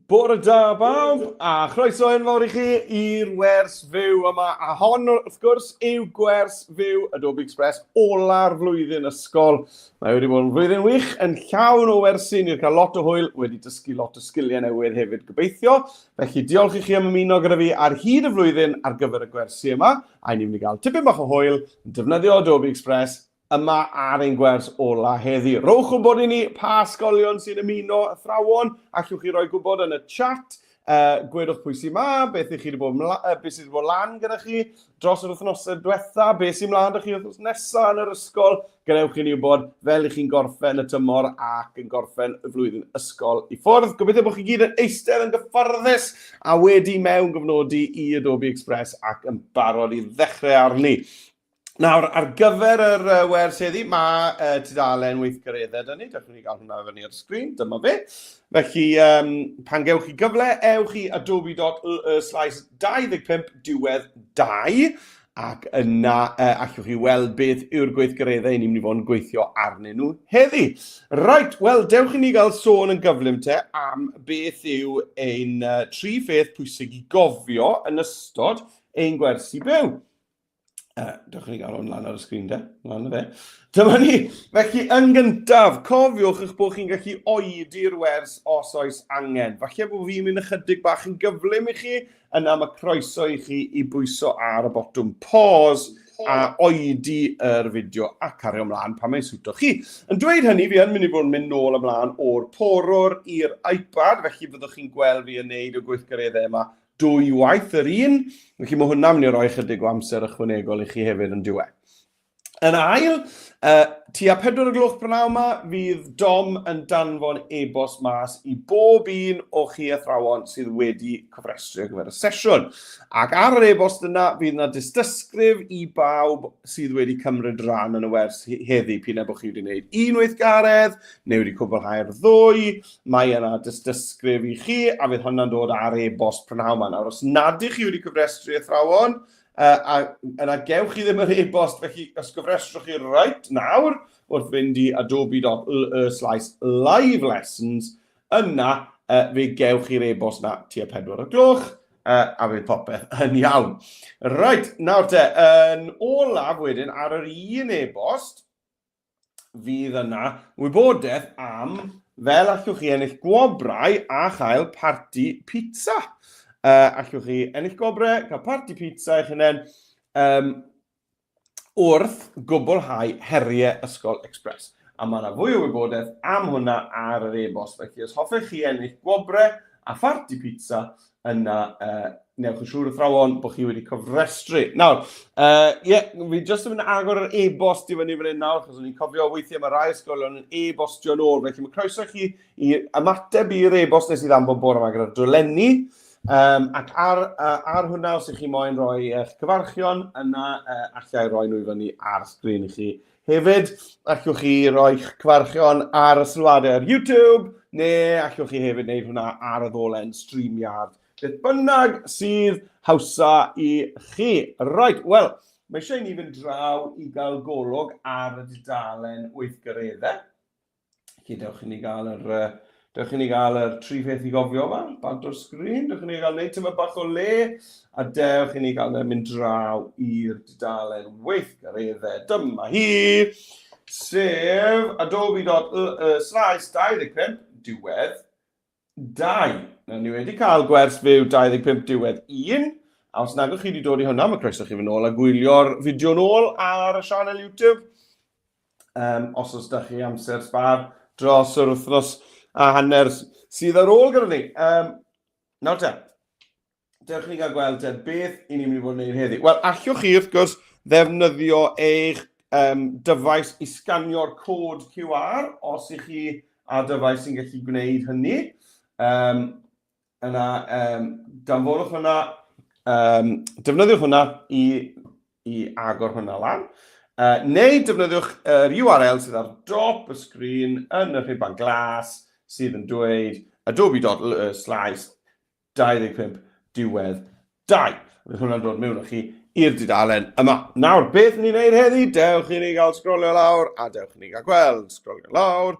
Bore da bawb, a chroeso enfawr I chi i'r wers fyw yma. A hon, wrth gwrs, yw gwers fyw Adobe Express ola'r flwyddyn ysgol. Mae wedi bod yn flwyddyn wych, yn llawn o wersi, ni'n cael lot o hwyl, wedi dysgu lot o sgiliau newydd hefyd gobeithio. Felly diolch I chi am ymuno gyda fi ar hyd y flwyddyn ar gyfer y gwersi yma. A ni'n mynd I gael tipyn bach o hwyl, yn defnyddio Adobe Express yma ar ein gwers ola heddi. Rowch yn bod I ni pa ysgolion sy'n ymuno athrawon, allwch chi roi gwybod yn y chat, gwedwch pwy sy'n ma, beth I chi wedi bod lan gyda chi dros yr wythnosau diwetha, beth sy'n mlaen â chi wythnos nesaf yn yr ysgol, gadewch chi ni wybod fel I chi'n gorffen y tymor ac yn gorffen y flwyddyn ysgol I ffwrdd. Gobeithio bod chi gyd yn eistedd yn gyfforddus a wedi mewn gyfnodi I Adobe Express ac yn barod I ddechrau arni. Nawr, ar gyfer yr wers heddi, mae tudalen weithgareddau dyn ni. Dewch ni gael hwnna fyny ar y sgrin, dyma fe. Felly, pan gewch chi gyfle, ewch I adobe.com/25 diwedd 2, ac yna allwch chi weld beth yw'r gweithgareddau ni'n mynd I fod yn gweithio arnyn nhw heddi. Right, wel, dewch I ni gael sôn yn gyflym te am beth yw ein 3 pheth pwysig I gofio yn ystod ein gwersi byw. Dewch ni gael hwn lan ar y sgrin de, lan y fe. Dyma ni, felly yn gyntaf, cofiwch eich bod chi'n gallu oedi'r wers os oes angen. Falle bod fi'n mynd ychydig bach yn gyflym I chi, yna mae croeso I chi I bwyso ar y botwm pause a oedi yr fideo a cario ymlaen pan mae'n swto chi. Yn dweud hynny, fi yn mynd I fod yn mynd nôl ymlaen o'r porwr i'r iPad, felly byddwch chi'n gweld fi yn neud y gweithgareddau yma 2 waith yr un, felly mae hwnna'n mynd I roi chydig o amser ychwanegol I chi hefyd yn diwedd. Yn ail, tua 4 o'r gloch prynawn yma, fydd Dom yn danfon e-bost mas I bob un o chi athrawon sydd wedi cofrestru ar gyfer y sesiwn. Ac ar yr e-bost yna, fydd yna dystysgrif I bawb sydd wedi cymryd rhan yn y wers heddi, p'un bod chi wedi gwneud un weithgaredd, neu wedi cwblhau'r 2, mae yna dystysgrif I chi, a fydd hwnna'n dod ar e-bost prynawn yma. Nawr, os nad ych chi wedi cofrestru athrawon, a yna gewch chi ddim yr e-bost, felly os gyfrestrwch chi right nawr, wrth fynd I adobe.com/live lessons, yna fe gewch chi'r e-bost na tua 4 o'r gloch, a fydd popeth yn iawn. Right, nawr te, yn olaf wedyn ar yr un e-bost, fydd yna wybodaeth am fel allwch chi ennill gwobrau a chael parti pizza. Allwch chi ennill gobrau, cael parti pizza eich hunain wrth gwblhau heriau Ysgol Express. A mae yna fwy o wybodaeth am hwnna ar yr e-bost. Felly, os hoffech chi ennill gwobrau a parti pizza, yna newch yn siŵr athrawon bod chi wedi cofrestru. Nawr, fi jyst yn mynd agor yr e-bost I fyny fan hyn nawr, achos o'n i'n cofio weithiau mae rai ysgolion yn e-bostio nôl. Felly, mae croeso chi I ymateb i'r e-bost nes I ddanfon bore yma gyda'r dolenni. Ac ar hwnna, os ych chi moyn roi eich cyfarchion, yna allai roi nhw I fyny ar sgrin I chi. Hefyd, allwch chi roi eich cyfarchion ar y sylwadau ar YouTube, neu allwch chi hefyd wneud hwnna ar y ddolen StreamYard. Beth bynnag sydd hawsa I chi. Right, wel, mae eisiau ni fynd draw I gael golwg ar y dudalen weithgareddau. Felly, dewch I ni gael yr 3 pheth I gofio yma, bant o'r sgrin, dewch I ni gael neud tyma bach o le, a dewch I ni gael mynd draw i'r dudalen weithgareddau. Dyma hi, sef adobe.com/25 diwedd 2. Na ni wedi cael gwers fyw 25 diwedd 1, a os nagwch chi wedi dod I hwnna, mae croeso chi fynd nôl a gwylio'r fideo nôl ar y sianel YouTube. Os oes da chi amser sbar dros yr wythnos a hanner sydd ar ôl gyda ni. Nawr te, dewch ni gael gweld te beth I ni'n mynd I fod yn gwneud heddi. Wel, allwch chi wrth gwrs ddefnyddio eich dyfais I sganio'r cod QR os ych chi a dyfais sy'n gallu gwneud hynny. Yna, danfonwch hwnna, defnyddiwch hwnna I agor hwnna lan. Neu defnyddiwch yr URL sydd ar dop y sgrin yn y rhiban glas sydd yn dweud adobe.com/25 diwedd 2. Fydd hwnna'n dod mewn â chi i'r dudalen yma. Nawr, beth ni'n neud heddi? Dewch I ni gael sgrolio lawr, a dewch I ni gael gweld, sgrolio lawr.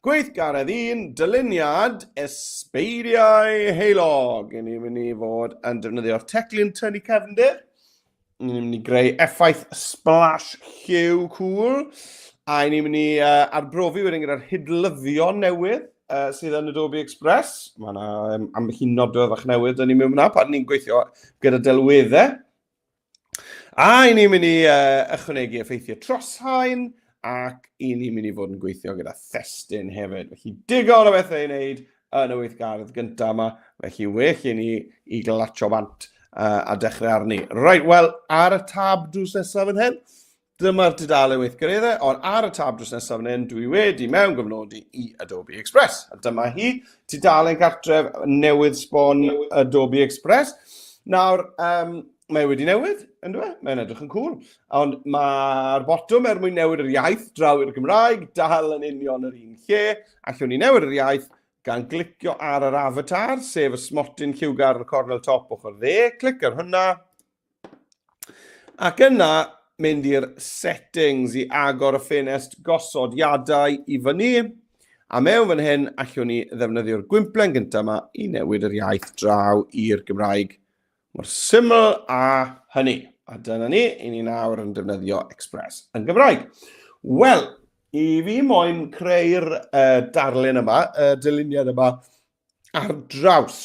Gweithgaredd 1, dyluniad esbeidiau heilog. Ni'n mynd i fod yn defnyddio'r teclyn tynnu cefndir. Ni'n mynd i greu effaith splash lliw cool. A ni'n mynd i arbrofi wedyn gyda'r hidlyddion newydd sydd yn Adobe Express. Mae yna ambell i nodwedd a'ch newydd yn ni'n mynd yna pan ni'n gweithio gyda delweddau. A ni'n mynd i ychwanegu effeithiau troshaen. Ac ni'n mynd i fod yn gweithio gyda thestyn hefyd. Felly digon o bethau i wneud yn y weithgaredd gyntaf yma. Felly well i ni i glatio bant a dechrau arni. Right, wel, ar y tab drws nesaf yn hyn, dyma'r dudalen weithgareddau, ond ar y tab drws nesaf yn hyn, dwi wedi mewn gyfnodi i Adobe Express. A dyma hi, dudalen cartref newydd sbon Adobe Express. Nawr, mae wedi newid, ynddo fe? Mae'n edrych yn cool. Ond mae'r botwm mwyn newid yr iaith draw i'r Gymraeg, dal yn union yr un lle. Allwn ni newid yr iaith gan glicio ar yr avatar, sef y smotyn lliwgar yn y cornel top ochr dde. Clic ar hwnna. Ac yna, mynd i'r settings i agor y ffenest gosodiadau i fyny. A mewn fan hyn, allwn ni ddefnyddio'r gwymplen gyntaf yma i newid yr iaith draw i'r Gymraeg. Mor syml a hynny. A dyna ni, ni nawr yn defnyddio Express yn Gymraeg. Wel, i fi moyn creu'r darlun yma, y dyluniad yma, ar draws.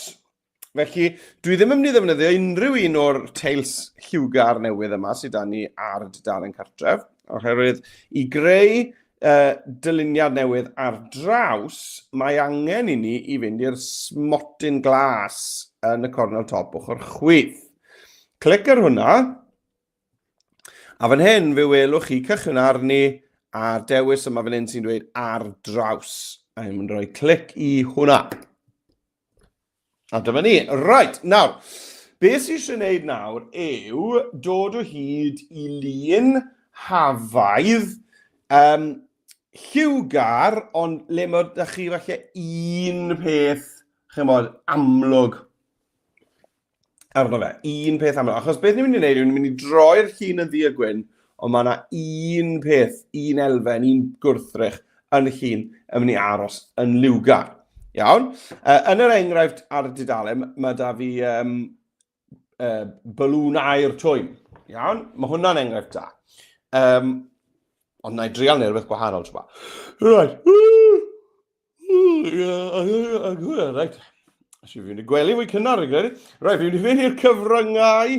Felly, dwi ddim yn mynd i ddefnyddio unrhyw un o'r teils lliwgar newydd yma sydd da ni ar y dudalen cartref. Oherwydd, i greu dyluniad newydd ar draws, mae angen i ni i fynd i'r smotyn glas yn y cornel top ochr chwith. Clic ar hwnna, a fan hyn fe welwch chi cychwyn arni a dewis yma fan hyn sy'n dweud ar draws. A ni'n mynd rhoi clic i hwnna. A dyma ni. Right, nawr, beth sy'n eisiau gwneud nawr yw dod o hyd i lun hafaidd lliwgar, ond le mae da chi falle un peth, chymod, amlwg arno fe. Un peth amlwg. Achos beth ni'n mynd i wneud, ni'n mynd i droi'r llun yn ddu a gwyn, ond mae yna un peth, un elfen, un gwrthrych yn y llun yn mynd i aros yn liwgar. Iawn? Yn yr enghraifft ar y dudalen, mae da fi balwn air twym. Iawn? Mae hwnna'n enghraifft da. Ond na i drial neu rhywbeth gwahanol tro ba. Right. Right. Asi fi wedi gwely fwy cynnar yn gwneud. Right, fi wedi fynd i'r cyfryngau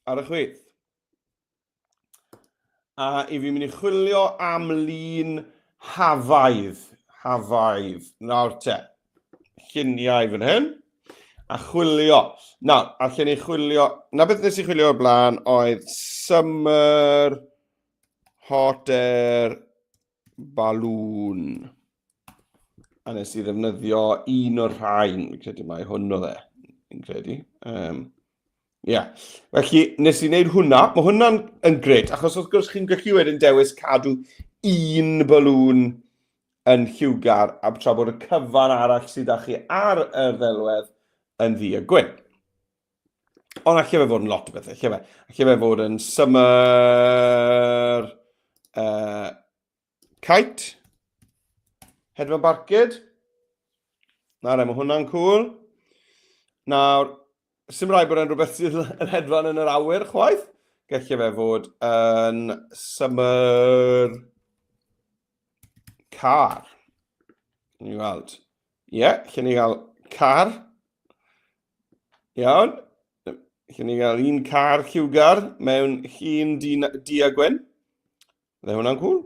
ar y chwith. A i fi mynd i chwilio am lun hafaidd. Hafaidd. Nawr te. Lluniau fan hyn. A chwilio. Nawr, allan ni chwilio. Na beth nes i chwilio o'r blaen oedd summer hot air balloon. A nes i ddefnyddio un o'r rhain. Fi'n credu mai hwn o dde. Fi'n credu. Felly, nes i wneud hwnna. Mae hwnna'n gret, achos wrth gwrs chi'n gallu wedyn dewis cadw un balwn yn lliwgar, a tra bod y cyfan arall sydd â chi ar y ddelwedd yn ddu a gwyn. Ond allai fe fod yn lot o bethau. Allai fe fod yn summer kite. Hedfan barcud. Nawr, mae hwnna'n cool. Nawr, sy'n rhaid bod yn rhywbeth sydd yn hedfan yn yr awyr chwaith. Gallai fe fod yn summer car. Ni weld. Lle ni gael car. Iawn. Lle ni gael un car lliwgar mewn llun di a gwyn. Dde hwnna'n cool.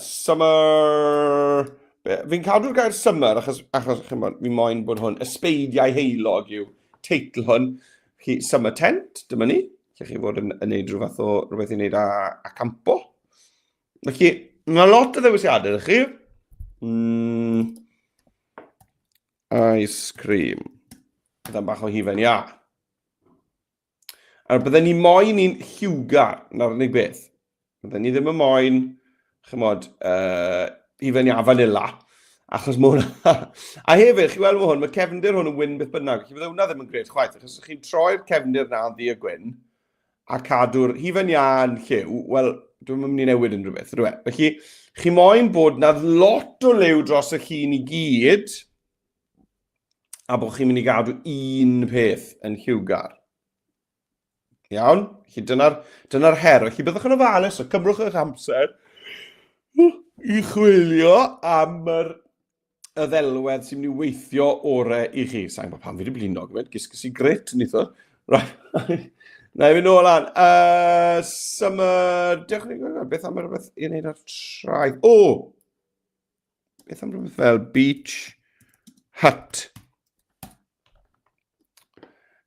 Summer... Fi'n cadw'r gair summer, achos fi'n moyn bod hwn, ysbeidiau heilog yw teitl hwn. Summer tent, dyma ni. Lle chi fod yn neud rhywbeth i wneud a campo. Felly, mae lot o ddewisiadau ydych chi. Ice cream. Byddai'n bach o hifen, ia. A byddai ni moyn i'n lliwgar, na'r unig beth. Byddai ni ddim yn moyn, chymod, hifen ia vanilla, achos mae hwnna... A hefyd, chi weld hwn, mae cefndir hwn yn wyn beth bynnag. Felly bydde hwnna ddim yn gret chwaith, achos chi'n troi'r cefndir na ddi a gwyn, a cadw'r hifen ia yn lliw, wel, dwi'n mynd i newid unrhyw beth. Felly, Chi moyn bod na lot o liw dros y llun i gyd, a bod chi'n mynd i gadw un peth yn lliwgar. Iawn? Felly dyna'r her. Felly byddwch yn ofalus, so cymrwch eich amser i chwilio am y ddelwedd sy'n mynd i weithio orau i chi. Sa'n gwybod pam fi wedi blino gymaint, gisgys i grit, nitho. Right. Na i fynd nôl lan. Summer, dewch yn gwybod, beth am rhywbeth i wneud ar traeth? Beth am rhywbeth fel beach hut?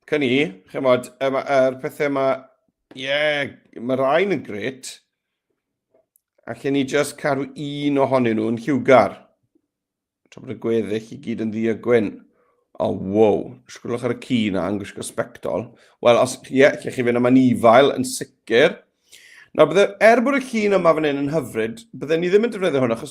Cynni, chymod, pethau yma, mae rhain yn gret. Allen ni just cadw un ohonyn nhw'n lliwgar. Tra bod y gweddill i gyd yn ddi a gwyn. Wow, sgwylwch ar y ci na yn gwisgo sbectol. Wel, allech chi fynd am anifail yn sicr. Nawr, bod y llun yma fan hyn yn hyfryd, bydden ni ddim yn defnyddio hwn, achos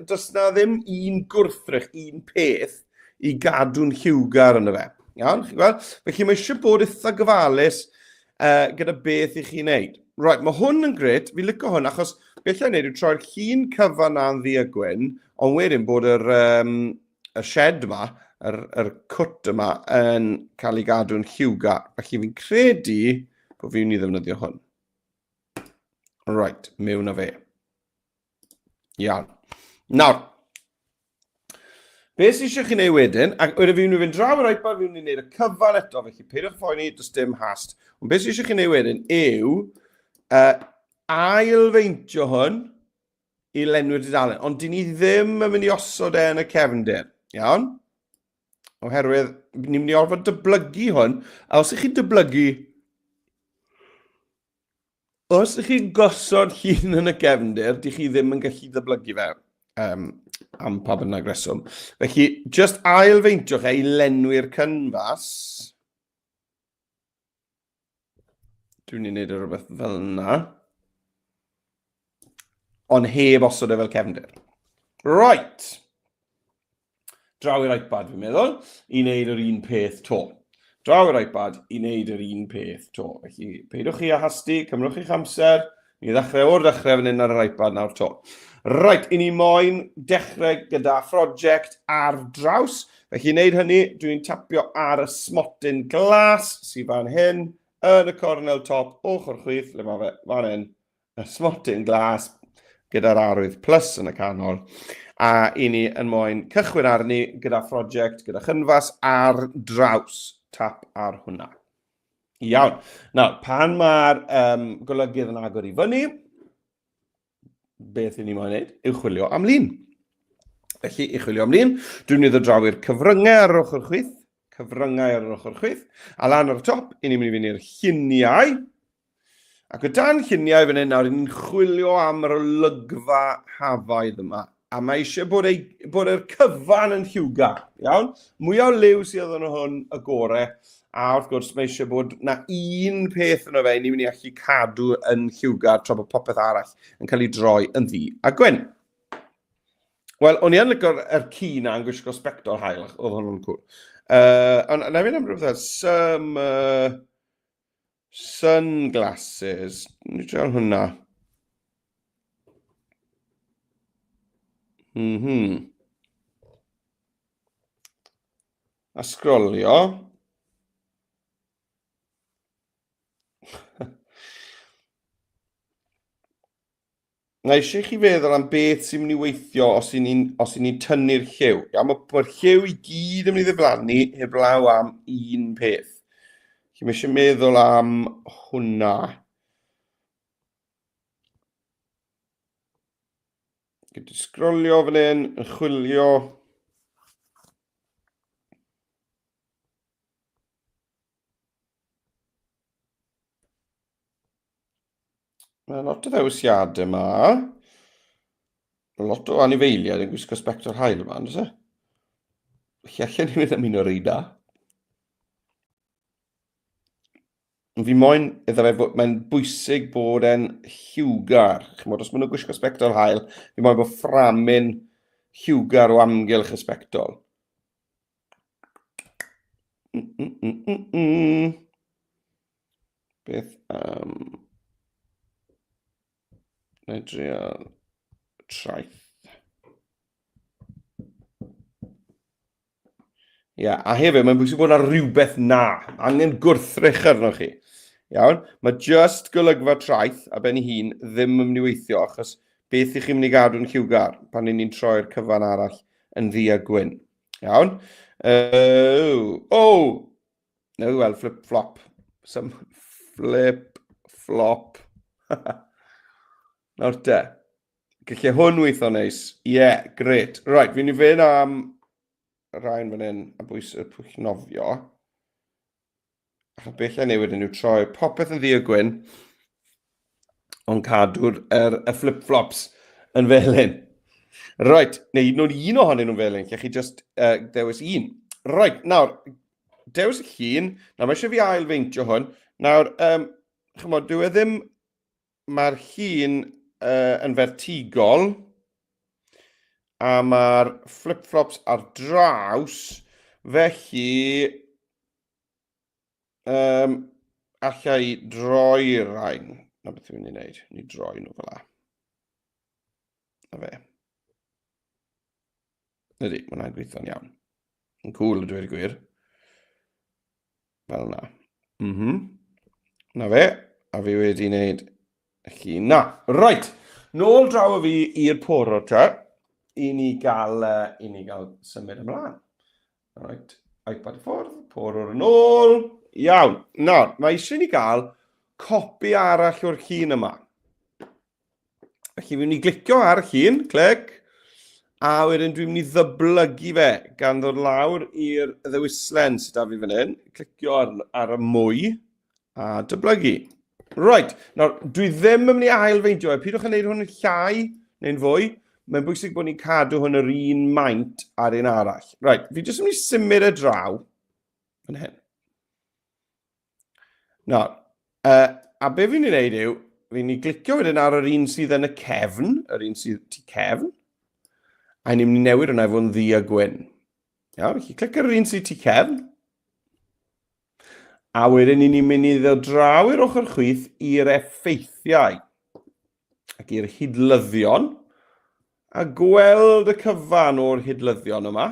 does na ddim un gwrthrych, un peth i gadw'n lliwgar yn y fe. Iawn, chi'n gweld? Felly mae eisiau bod eitha gyfalus gyda beth i chi'n neud. Right, mae hwn yn gret, fi'n licio hwn, achos beth i'n neud yw troi'r llun cyfan na'n ddi a gwyn, ond wedyn bod y shed yma, yr cwt yma, yn cael ei gadw'n lliwgar. Felly fi'n credu bod fi'n i ddefnyddio hwn. Right, mewn â fe. Iawn. Nawr, beth sy'n eisiau chi wneud wedyn, ac wedyn fi'n mynd draw yr iPad, fi'n mynd i wneud y cyfan eto, felly peidiwch phoeni, does dim hast. Ond beth sy'n eisiau chi wneud wedyn yw ailfeintio hwn i lenwi'r dudalen, ond dyn ni ddim yn mynd i osod yn y cefndir, iawn? Oherwydd, ni'n mynd i orfod dyblygu hwn, a os ych chi'n dyblygu, os ych chi'n gosod llun yn y cefndir, di chi ddim yn gallu dyblygu fe. Am pa bynnag reswm. Felly, just ailfeintiwch i lenwi'r canfas. Dwi'n ei wneud rhywbeth fel yna. Ond heb osod e fel cefndir. Right. Draw i'r iPad, fi'n meddwl, i wneud yr un peth to. Draw i'r iPad i wneud yr un peth to. Felly, peidwch chi a hasti, cymrwch i'ch amser. Ni ddechrau o'r dechrau fan hyn ar yr iPad nawr to. Right, i ni moyn dechrau gyda phrosiect ar draws. Felly, i wneud hynny, dwi'n tapio ar y smotyn glas sy'n fan hyn, yn y cornel top ochr chwith, le mae fe fan hyn, y smotyn glas gyda'r arwydd plus yn y canol. A i ni yn moyn cychwyn arni gyda phrosiect, gyda chynfas ar draws. Tap ar hwnna. Iawn. Nawr, pan mae'r golygydd yn agor i fyny, beth i ni moyn wneud yw chwilio am lun. Felly, i chwilio am lun, dwi'n mynd i ddod i'r cyfryngau ar ochr chwith, a lan ar y top, i ni'n mynd i fynd i'r lluniau. Ac o dan lluniau fan hyn, nawr, ni'n chwilio am yr olygfa hafaidd yma. A mae eisiau bod yr cyfan yn lliwgar, iawn? Mwy o liw sydd yn hwn y gorau, a wrth gwrs mae eisiau bod na un peth yno fe, ni'n mynd i allu cadw yn lliwgar tra bod popeth arall yn cael ei droi yn ddi a gwyn. Wel, o'n i yn lygo'r ci na yn gwisgo sbectol hael, oedd hwnnw'n cwl. Ond na fi'n am rhywbeth sunglasses. Ni'n treol hwnna. A sgrolio. Na eisiau chi feddwl am beth sy'n mynd i weithio os i ni'n tynnu'r lliw. Mae'r lliw i gyd yn mynd i ddiflannu heblaw am un peth. Felly mae eisiau meddwl am hwnna. Gyda sgrolio fan hyn, yn chwilio. Mae lot o ddewisiadau yma. Lot o anifeiliaid yn gwisgo sbectol hael yma, ynddo se? Felly allan ni mynd am un o'r un da. Fi moyn iddo fe fod, mae'n bwysig bod e'n lliwgar. Chymod, os maen nhw'n gwisgo sbectol hael, fi moyn bod fframyn lliwgar o amgylch y sbectol. Beth am... traeth. A hefyd, mae'n bwysig bod yna rhywbeth na. Angen gwrthrych arnoch chi. Iawn? Mae just golygfa traeth a ben ei hun ddim yn mynd i weithio, achos beth i chi'n mynd i gadw'n lliwgar pan ni'n troi'r cyfan arall yn ddu a gwyn. Iawn? Well, flip-flop. Some flip-flop. Nawr te. Gallai hwn weithio neis. Gret. Right, fi'n i fynd am rhain fan hyn a bwys y pwll nofio. A beth lle newid yn yw troi popeth yn ddu a gwyn, ond cadw'r y flip-flops yn felyn. Right, neu hyd yn oed un ohonyn nhw'n felyn, lle chi just dewis un. Right, nawr, dewis y llun, nawr mae eisiau fi ail-feintio hwn. Nawr, chymod, dyw e ddim, mae'r llun yn vertigol, a mae'r flip-flops ar draws, felly allai droi rhain. Na beth yw'n ei wneud, ni droi nhw fel la. Na fe. Ydy, mae hwnna'n gweithio'n iawn. Yn cool, y dweud y gwir. Fel na. Na fe, a fi wedi wneud y llun na. Right, nôl draw o fi i'r poro te, i ni gael symud ymlaen. Right, iPad i ffwrdd, poro'r yn ôl. Iawn, nawr, mae eisiau ni gael copi arall o'r llun yma. Felly, fi'n mynd i glicio ar y llun, clic, a wedyn dwi'n mynd i ddyblygu fe gan ddod lawr i'r ddewislen sydd da fi fan hyn, clicio ar y mwy a dyblygu. Right, nawr, dwi ddim yn mynd i ail-feintio, pidwch yn gwneud hwn yn llai neu'n fwy, mae'n bwysig bod ni'n cadw hwn yr un maint ar un arall. Right, fi jyst yn mynd i symud y draw fan hyn. Nawr, a be fi'n ei wneud yw, fi'n ei glicio wedyn ar yr un sydd yn y cefn, yr un sydd tu cefn, a ni'n mynd i newid hwnna efo'n ddu a gwyn. Iawn, felly clic ar yr un sydd tu cefn, a wedyn ni'n mynd i ddod draw i'r ochr chwith i'r effeithiau, ac i'r hydlyddion, a gweld y cyfan o'r hydlyddion yma.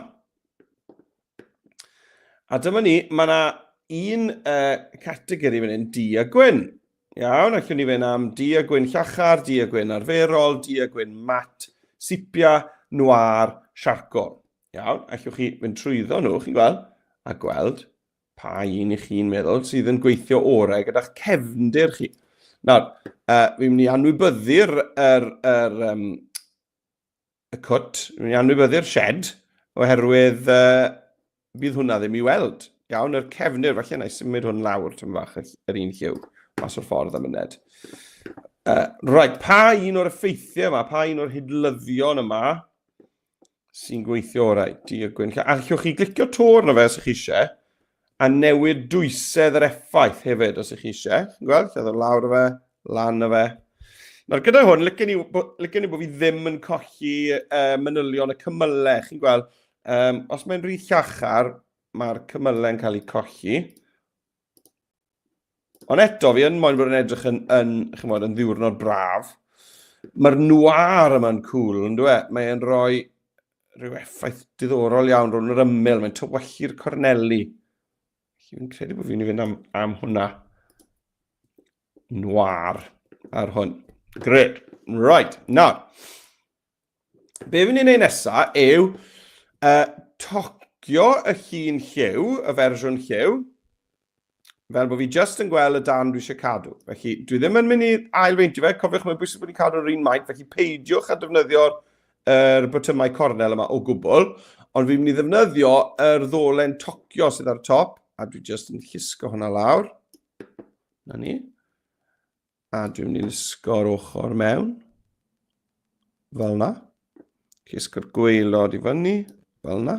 A dyma ni, mae yna un categori fan hyn, du a gwyn. Iawn, allwn ni fynd am du a gwyn llachar, du a gwyn arferol, du a gwyn mat, sipia, noir, siarcol. Iawn, allwch chi fynd trwyddo nhw, chi'n gweld, a gweld pa un i chi'n meddwl sydd yn gweithio orau gyda'ch cefndir chi. Nawr, fi'n mynd i anwybyddu'r cwt, fi'n mynd i anwybyddu'r shed, oherwydd bydd hwnna ddim i weld. Iawn, yr cefnir, falle na i symud hwn lawr, tym bach, yr un lliw, mas o'r ffordd am yned. Right, pa un o'r effeithiau yma, pa un o'r hydlyddion yma sy'n gweithio orau? A allwch chi glicio tor na fe os ych chi eisiau, a newid dwysedd yr effaith hefyd os ych chi eisiau. Chi'n gweld? Lle ddod lawr o fe, lan o fe. Nawr, gyda hwn, licen ni bod fi ddim yn colli manylion y cymylau. Chi'n gweld? Os mae'n rhy llachar, mae'r cymylau yn cael eu colli. Ond eto, fi yn moyn bod yn edrych yn ddiwrnod braf. Mae'r noir yma'n cool, yn dweud? Mae'n rhoi rhyw effaith diddorol iawn rhwng yr ymyl. Mae'n tywallu'r corneli. Fi'n credu bod fi'n fynd am hwnna. Noir ar hwn. Gret. Right. Nawr, be fi'n ei nesaf yw tocio y llun lliw, y fersiwn lliw, fel bod fi just yn gweld y dan dwi eisiau cadw. Felly, dwi ddim yn mynd i ail-feintio fe, cofiwch mae'n bwysig bod ni'n cadw'r un maint, felly peidiwch a defnyddio'r botymau cornel yma o gwbl, ond fi'n mynd i ddefnyddio yr ddolen tocio sydd ar y top, a dwi just yn llusgo hwnna lawr. Na ni. A dwi'n mynd i lusgo'r ochr mewn. Fel na. Llusgo'r gwaelod i fyny. Fel na.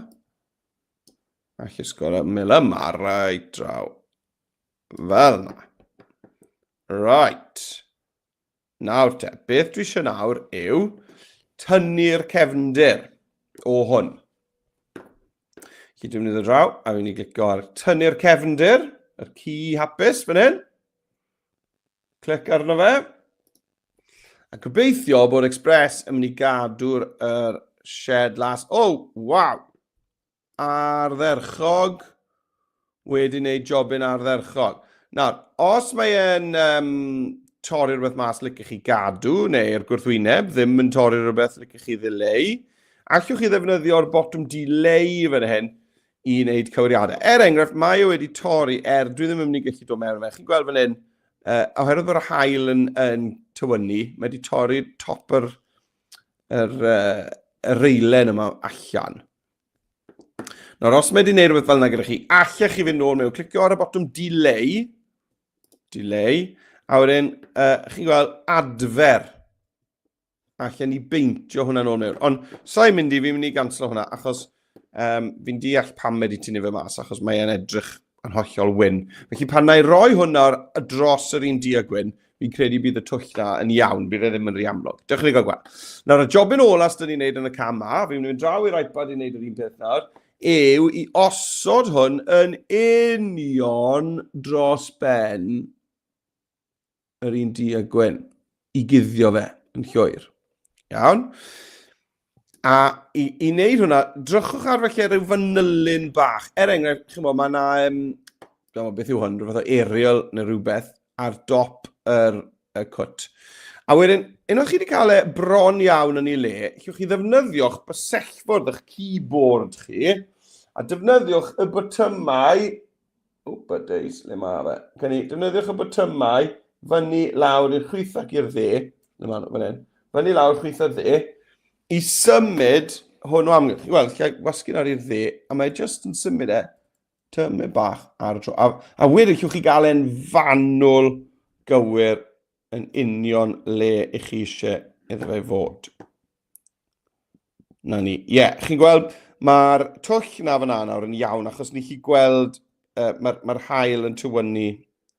A llusgo'r ymyl yma reit draw. Fel na. Right. Nawr te, beth dwi eisiau nawr yw tynnu'r cefndir o hwn. Felly dwi'n mynd i ddod draw, a fi'n mynd i glicio ar tynnu'r cefndir, yr ci hapus fan hyn. Clic arno fe. A gobeithio bod Express yn mynd i gadw'r shed las. Waw! Ardderchog wedi wneud jobyn ardderchog. Nawr, os mae e'n torri rhywbeth mas licech chi gadw, neu'r gwrthwyneb ddim yn torri rhywbeth licech chi ddileu, allwch chi ddefnyddio'r botwm delay fan hyn i wneud cywiriadau. Enghraifft, mae o wedi torri dwi ddim yn mynd i gallu dod mewn fe. Chi'n gweld fan hyn, oherwydd bod y haul yn tywynnu, mae wedi torri top yr reilen yma allan. Nawr, os mae wedi gwneud rhywbeth fel yna gyda chi, allech chi fynd nôl mewn, clicio ar y botwm delay, a wedyn, chi'n gweld adfer. Allen ni beintio hwnna nôl mewn. Ond, sa'n mynd i, fi'n mynd i ganslo hwnna, achos fi'n deall pam wedi tynnu fe mas, achos mae'n edrych yn hollol wyn. Felly pan na i roi hwnna dros yr un du a gwyn, fi'n credu bydd y twll na yn iawn, bydd e ddim yn rhy amlwg. Dewch i ni gael gweld. Nawr, y jobyn ola sydd ni'n neud yn y cam ma, fi'n mynd draw i'r iPad i wneud yr un peth nawr, yw i osod hwn yn union dros ben yr un du a gwyn, i guddio fe yn llwyr. Iawn? A i wneud hwnna, drychwch ar felly rhyw fanylun bach. Enghraifft, chi'n bod, mae yna, beth yw hwn, rhywbeth o aerial neu rhywbeth ar dop y cwt. A wedyn, unwaith chi wedi cael bron iawn yn ei le, chi'ch chi ddefnyddio'ch bysellfwrdd eich keyboard chi, a defnyddiwch y botymau, le mae fe, defnyddiwch y botymau fyny lawr i'r chwith ac i'r dde, fyny lawr chwith ar dde, i symud hwn o amgylch. Wel, lle wasgyn ar i'r dde, a mae jyst yn symud tymau bach ar y tro. A wedyn llwch chi gael e'n fanwl gywir yn union le i chi eisiau iddo fe fod. Na ni. Chi'n gweld, mae'r twll na fyna nawr yn iawn, achos ni chi gweld mae'r haul yn tywynnu,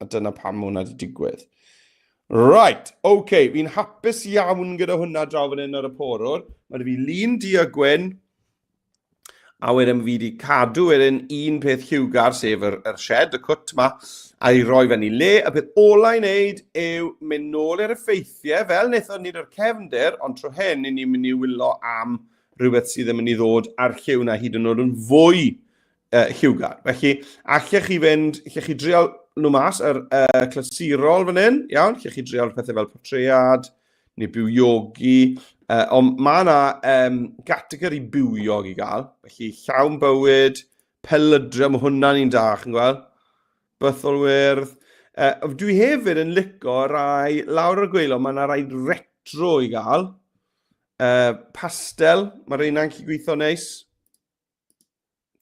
a dyna pam hwnna wedi digwydd. Right, fi'n hapus iawn gyda hwnna draw fan hyn ar y porwr. Mae fi lun du a gwyn, a wedyn fi wedi cadw wedyn un peth lliwgar, sef yr shed, y cwt yma, a i roi fe'n i le. Y peth ola i wneud yw mynd nôl i'r effeithiau, fel wnaethon ni'r cefndir, ond tro hyn, ni'n mynd i wylo am rhywbeth sydd yn mynd i ddod ar lliw na hyd yn oed yn fwy lliwgar. Felly, allech chi fynd, allech chi drial nhw mas yr clasurol fan hyn, iawn, allech chi drial pethau fel portread, neu bywiogi, ond mae yna categori bywiog i gael, felly llawn bywyd, pelydra, mae hwnna'n un da, chi'n gweld, bytholwyrdd. Dwi hefyd yn lico rai, lawr y gweilo, mae yna rai retro i gael, pastel, mae rhai'n gallu gweithio neis.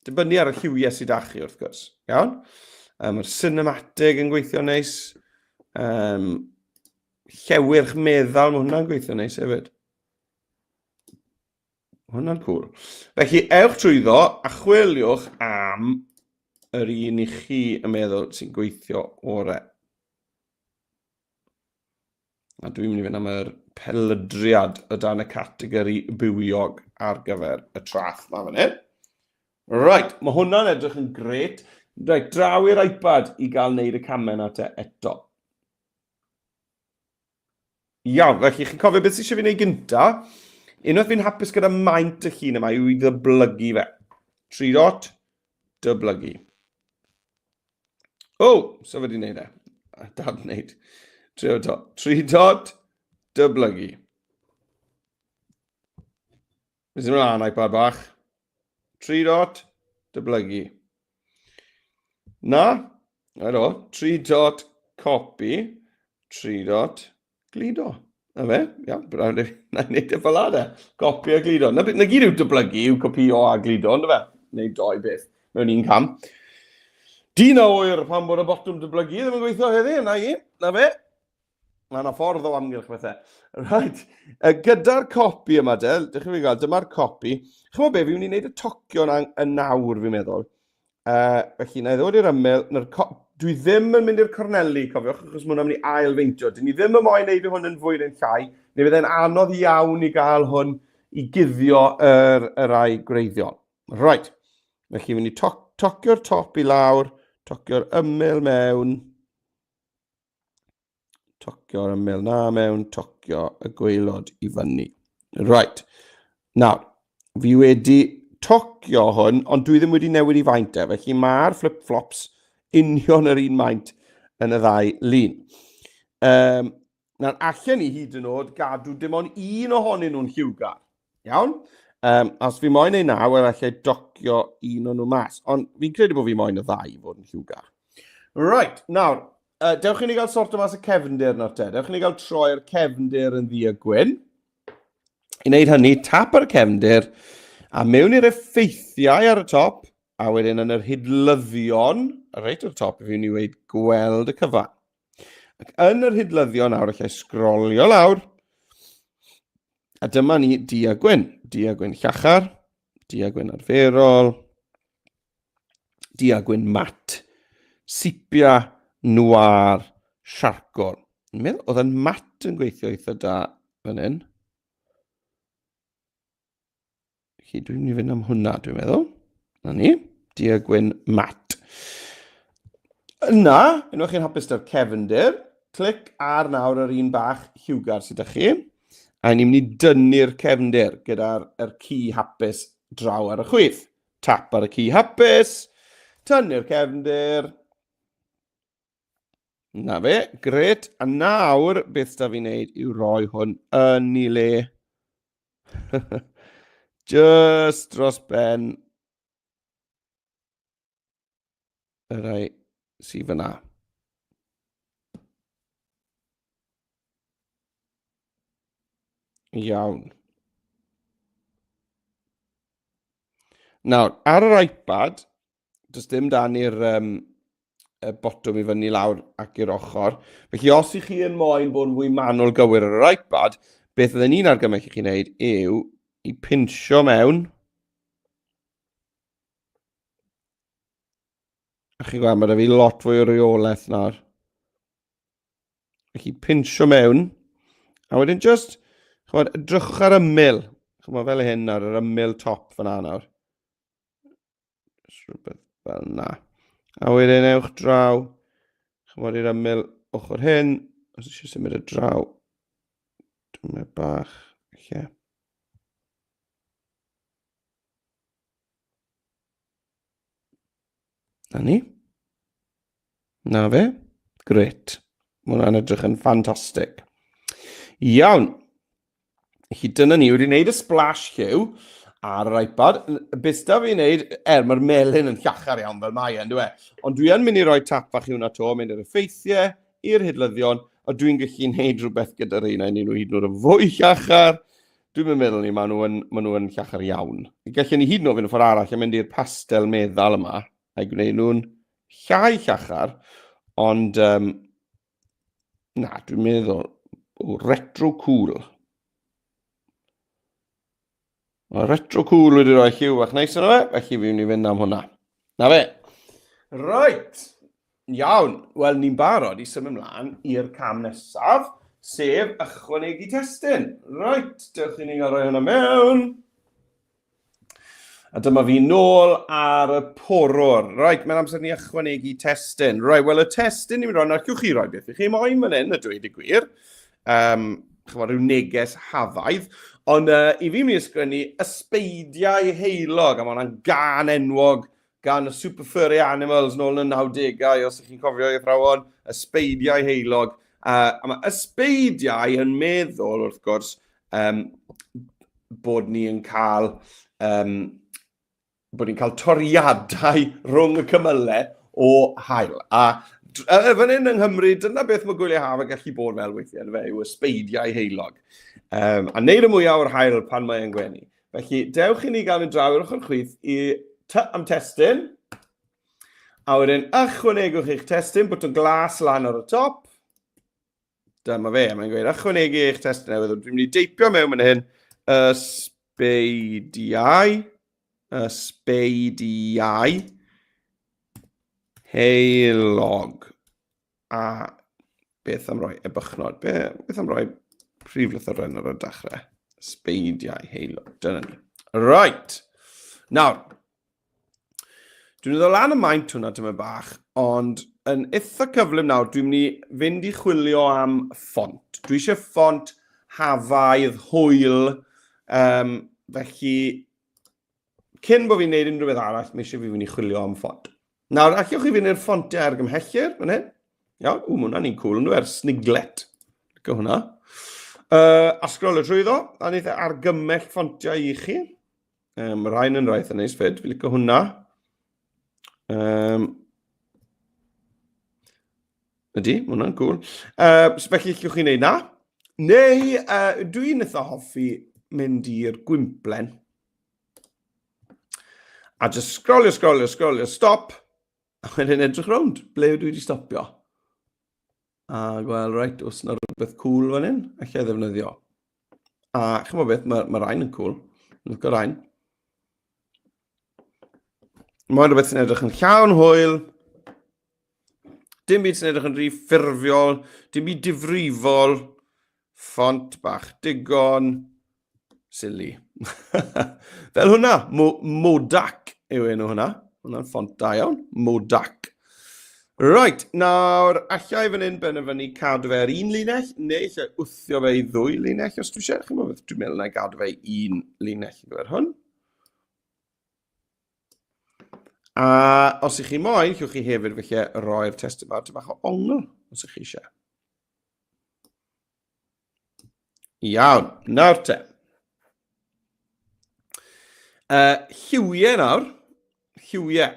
Dibynnu ar y lliwiau sydd â chi wrth gwrs, iawn. Mae'r cinematic yn gweithio neis. Llewyrch meddal, mae hwnna'n gweithio neis hefyd. Hwnna'n cool. Felly, ewch trwyddo a chwiliwch am yr un i chi yn meddwl sy'n gweithio orau. A dwi'n mynd i fynd am yr pelydriad o dan y categori bywiog ar gyfer y trath ma fan hyn. Right, mae hwnna'n edrych yn gret. Right, draw i'r iPad i gael wneud y camau na te eto. Iawn, felly chi'n cofio beth sy'n eisiau fi wneud gynta. Unwaith fi'n hapus gyda maint y llun yma yw i ddyblygu fe. 3 dot, dyblygu. So fe di wneud e. Dad wneud. 3 dot, dyblygu. Fes ymlaen an iPad bach. 3 dot, dyblygu. Na, 3 dot, copy. 3 dot, glido. Na fe, iawn, na i wneud e fel ade. Copi a glido. Na gyd yw dyblygu, yw copio a glido, na fe. Neu doi beth, mewn un cam. Dina oer pan bod y botwm dyblygu ddim yn gweithio heddi, na fe. Mae yna ffordd o amgylch bethau. Right. Gyda'r copi yma, dych chi'n gael, dyma'r copi. Chymod be, fi'n mynd i wneud y tocio yn nawr, fi'n meddwl. Felly, na i ddod i'r ymyl. Dwi ddim yn mynd i'r corneli, cofiwch, achos mae hwnna'n mynd i ail-feintio. Dyn ni ddim yn moyn wneud hwn yn fwy yn llai, neu bydd e'n anodd iawn i gael hwn i guddio yr rai greiddiol. Right. Felly, fi'n mynd i tocio'r top i lawr, tocio'r ymyl mewn. tocio'r ymyl na mewn, tocio y gwaelod i fyny. Right. Nawr, fi wedi tocio hwn, ond dwi ddim wedi newid I faint felly mae'r flip-flops union yr un maint yn y ddau lun. Nawr, allan ni hyd yn oed gadw dim ond un ohonyn nhw'n lliwgar. Iawn? Os fi moyn ei na, wel allai docio un o'n nhw mas. Ond fi'n credu bod fi moyn y ddau I fod yn lliwgar. Right, nawr, dewch I ni gael sort o mas y cefndir nawr te. Dewch I ni gael troi'r cefndir yn ddi a gwyn. I wneud hynny, tap ar y cefndir, a mewn i'r effeithiau ar y top, a wedyn yn yr hidlyddion, reit ar y top, fi wneud weid gweld y cyfan. Ac yn yr hidlyddion nawr, allai sgrolio lawr, a dyma ni di a gwyn llachar, di a gwyn arferol, di a gwyn mat, sipia, noir, siarcol. Dwi'n meddwl, oedd yn mat yn gweithio eitha da fan hyn. Dwi'n mynd I fynd am hwnna, dwi'n meddwl. Na ni, di a gwyn mat. Yna, unwaith chi'n hapus da'r cefndir, clic ar nawr yr un bach lliwgar sydd â chi, a ni'n mynd I dynnu'r cefndir gyda'r ci hapus draw ar y chwith. Tap ar y ci hapus, tynnu'r cefndir. Na fe, gret. A nawr, beth da fi'n neud yw roi hwn yn I le. Just dros ben y rai sydd fyna. Iawn. Nawr, ar yr iPad, does dim dan i'r botwm I fyny lawr ac i'r ochr. Felly, os I chi yn moyn bod yn fwy manwl gywir ar yr iPad, beth ydyn ni'n argymell I chi wneud yw I pinsio mewn. A chi gweld, mae da fi lot fwy o reolaeth nawr. Felly pinsio mewn. A wedyn just, edrychwch ar ymyl. Chymod fel hyn nawr, yr ymyl top fyna nawr. Rhywbeth fel na. A wedyn ewch draw. Chymod i'r ymyl ochr hyn. Os eisiau symud y draw. Dwi'n meddwl bach. Yeah. Na ni. Na fe. Gret. Mae hwnna'n edrych yn ffantastig. Iawn. Felly dyna ni wedi wneud y splash lliw ar yr iPad. Beth da fi wneud, mae'r melyn yn llachar iawn fel mae yn, dwi. Ond dwi yn mynd I roi tap fach I hwnna to, mynd i'r effeithiau, i'r hidlyddion, a dwi'n gallu wneud rhywbeth gyda'r un, a nhw hyd yn oed yn fwy llachar. Dwi'n meddwl ni, maen nhw yn llachar iawn. Gallwn ni hyd yn oed yn y ffordd arall a mynd i'r pastel meddal yma, a gwneud nhw'n llai llachar, ond na, dwi'n meddwl, retro cool. Mae retro cool wedi rhoi lliw bach neis yna fe, felly fi'n mynd I fynd am hwnna. Na fe. Right. Iawn. Wel, ni'n barod I symud ymlaen i'r cam nesaf, sef ychwanegu testyn. Right. Dewch I ni gael rhoi hwnna mewn. A dyma fi nôl ar y porwr. Right, mae'n amser ni ychwanegu testyn. Right, wel y testyn ni'n mynd rhan, arciwch chi roi beth I chi moyn fan hyn, y dweud y gwir. Chymod, rhyw neges hafaidd. Ond I fi mynd I ysgrifennu ysbeidiau heilog, a mae hwnna'n gan enwog, gan y Super Furry Animals nôl yn y 90au, os ych chi'n cofio I athrawon, ysbeidiau heilog. A mae ysbeidiau yn meddwl, wrth gwrs, bod ni'n cael toriadau rhwng y cymylau o hael. A fan hyn yng Nghymru, dyna beth mae gwyliau haf yn gallu bod fel weithiau, yw ysbeidiau heilog. A wneud y mwyaf o'r hael pan mae'n gwenu. Felly, dewch I ni gael mynd draw i'r ochr chwith am testyn. A wedyn, ychwanegwch eich testyn, bwtwn glas lan ar y top. Dyma fe, mae'n gweud, ychwanegu eich testyn newydd. Dwi'n mynd I deipio mewn fan hyn, ysbeidiau heilog. A beth am roi y bychnod? Beth am roi prif lythyren ar y dechrau? Ysbeidiau heilog. Dyna ni. Right. Nawr, dwi'n meddwl lan y maint hwnna dyma bach, ond yn eitha cyflym nawr, dwi'n mynd i fynd i chwilio am ffont. Dwi eisiau ffont hafaidd, hwyl, felly cyn bod fi'n neud unrhyw beth arall, mae eisiau fi fynd i chwilio am ffont. Nawr, allwch chi fynd i'r ffontiau argymhellyr, fan hyn. Iawn, hwnna'n ni'n cool, yn dweud, sniglet. Go hwnna. A sgrolio trwyddo, a wneud argymell ffontiau i chi. Mae rhain yn rhaid yn neis fyd, fi'n licio hwnna. Ydy, hwnna'n cool. So felly allwch chi'n neud na. Neu, dwi'n eitha hoffi mynd i'r gwymplen. A just sgrolio, stop. A wedyn edrych rownd, ble dwi wedi stopio. A gweld, reit, os yna rhywbeth cool fan hyn, allai ddefnyddio. A chymod beth, mae rhain yn cool. Look o rhain. Mae'n rhywbeth sy'n edrych yn llawn hwyl. Dim byd sy'n edrych yn rhy ffurfiol. Dim byd difrifol. Ffont bach digon. Silly. Fel hwnna, Modak yw enw hwnna. Hwnna'n ffont da iawn. Modak. Right, nawr, allai fan hyn benderfynu cadw fe ar un linell, neu allai wthio fe i ddwy linell os dwi eisiau. Chi'n meddwl, dwi'n meddwl na gadw fe i un linell i gyfer hwn. A os ych chi moyn, llwch chi hefyd felly roi'r testyn bach o ongl, os ych chi eisiau. Iawn, nawr te. Lliwiau nawr.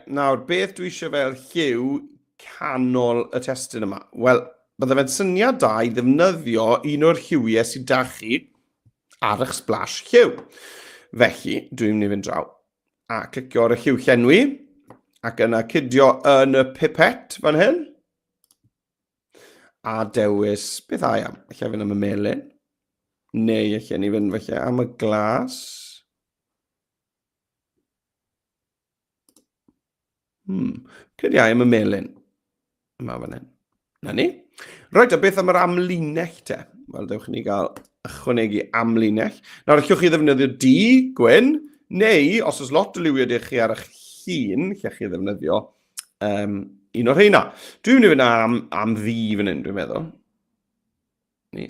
Nawr, beth dwi eisiau fel lliw canol y testyn yma? Wel, bydde fe'n syniad da i ddefnyddio un o'r lliwiau sydd da chi ar eich splash lliw. Felly, dwi'n mynd i fynd draw a clicio ar y lliw llenwi ac yna cydio yn y pipet fan hyn a dewis beth ai am. Alla fynd am y melyn neu alla ni fynd felly am y glas. Cydiau am y melyn. Yma fan hyn. Na ni. Roed, a beth am yr amlinell te? Wel, dewch ni gael ychwanegu amlinell. Nawr, allwch chi ddefnyddio du, gwyn, neu, os oes lot o liwiau chi ar eich llun, allwch chi ddefnyddio un o'r rheina. Dwi'n mynd i fynd am ddi fan hyn, dwi'n meddwl.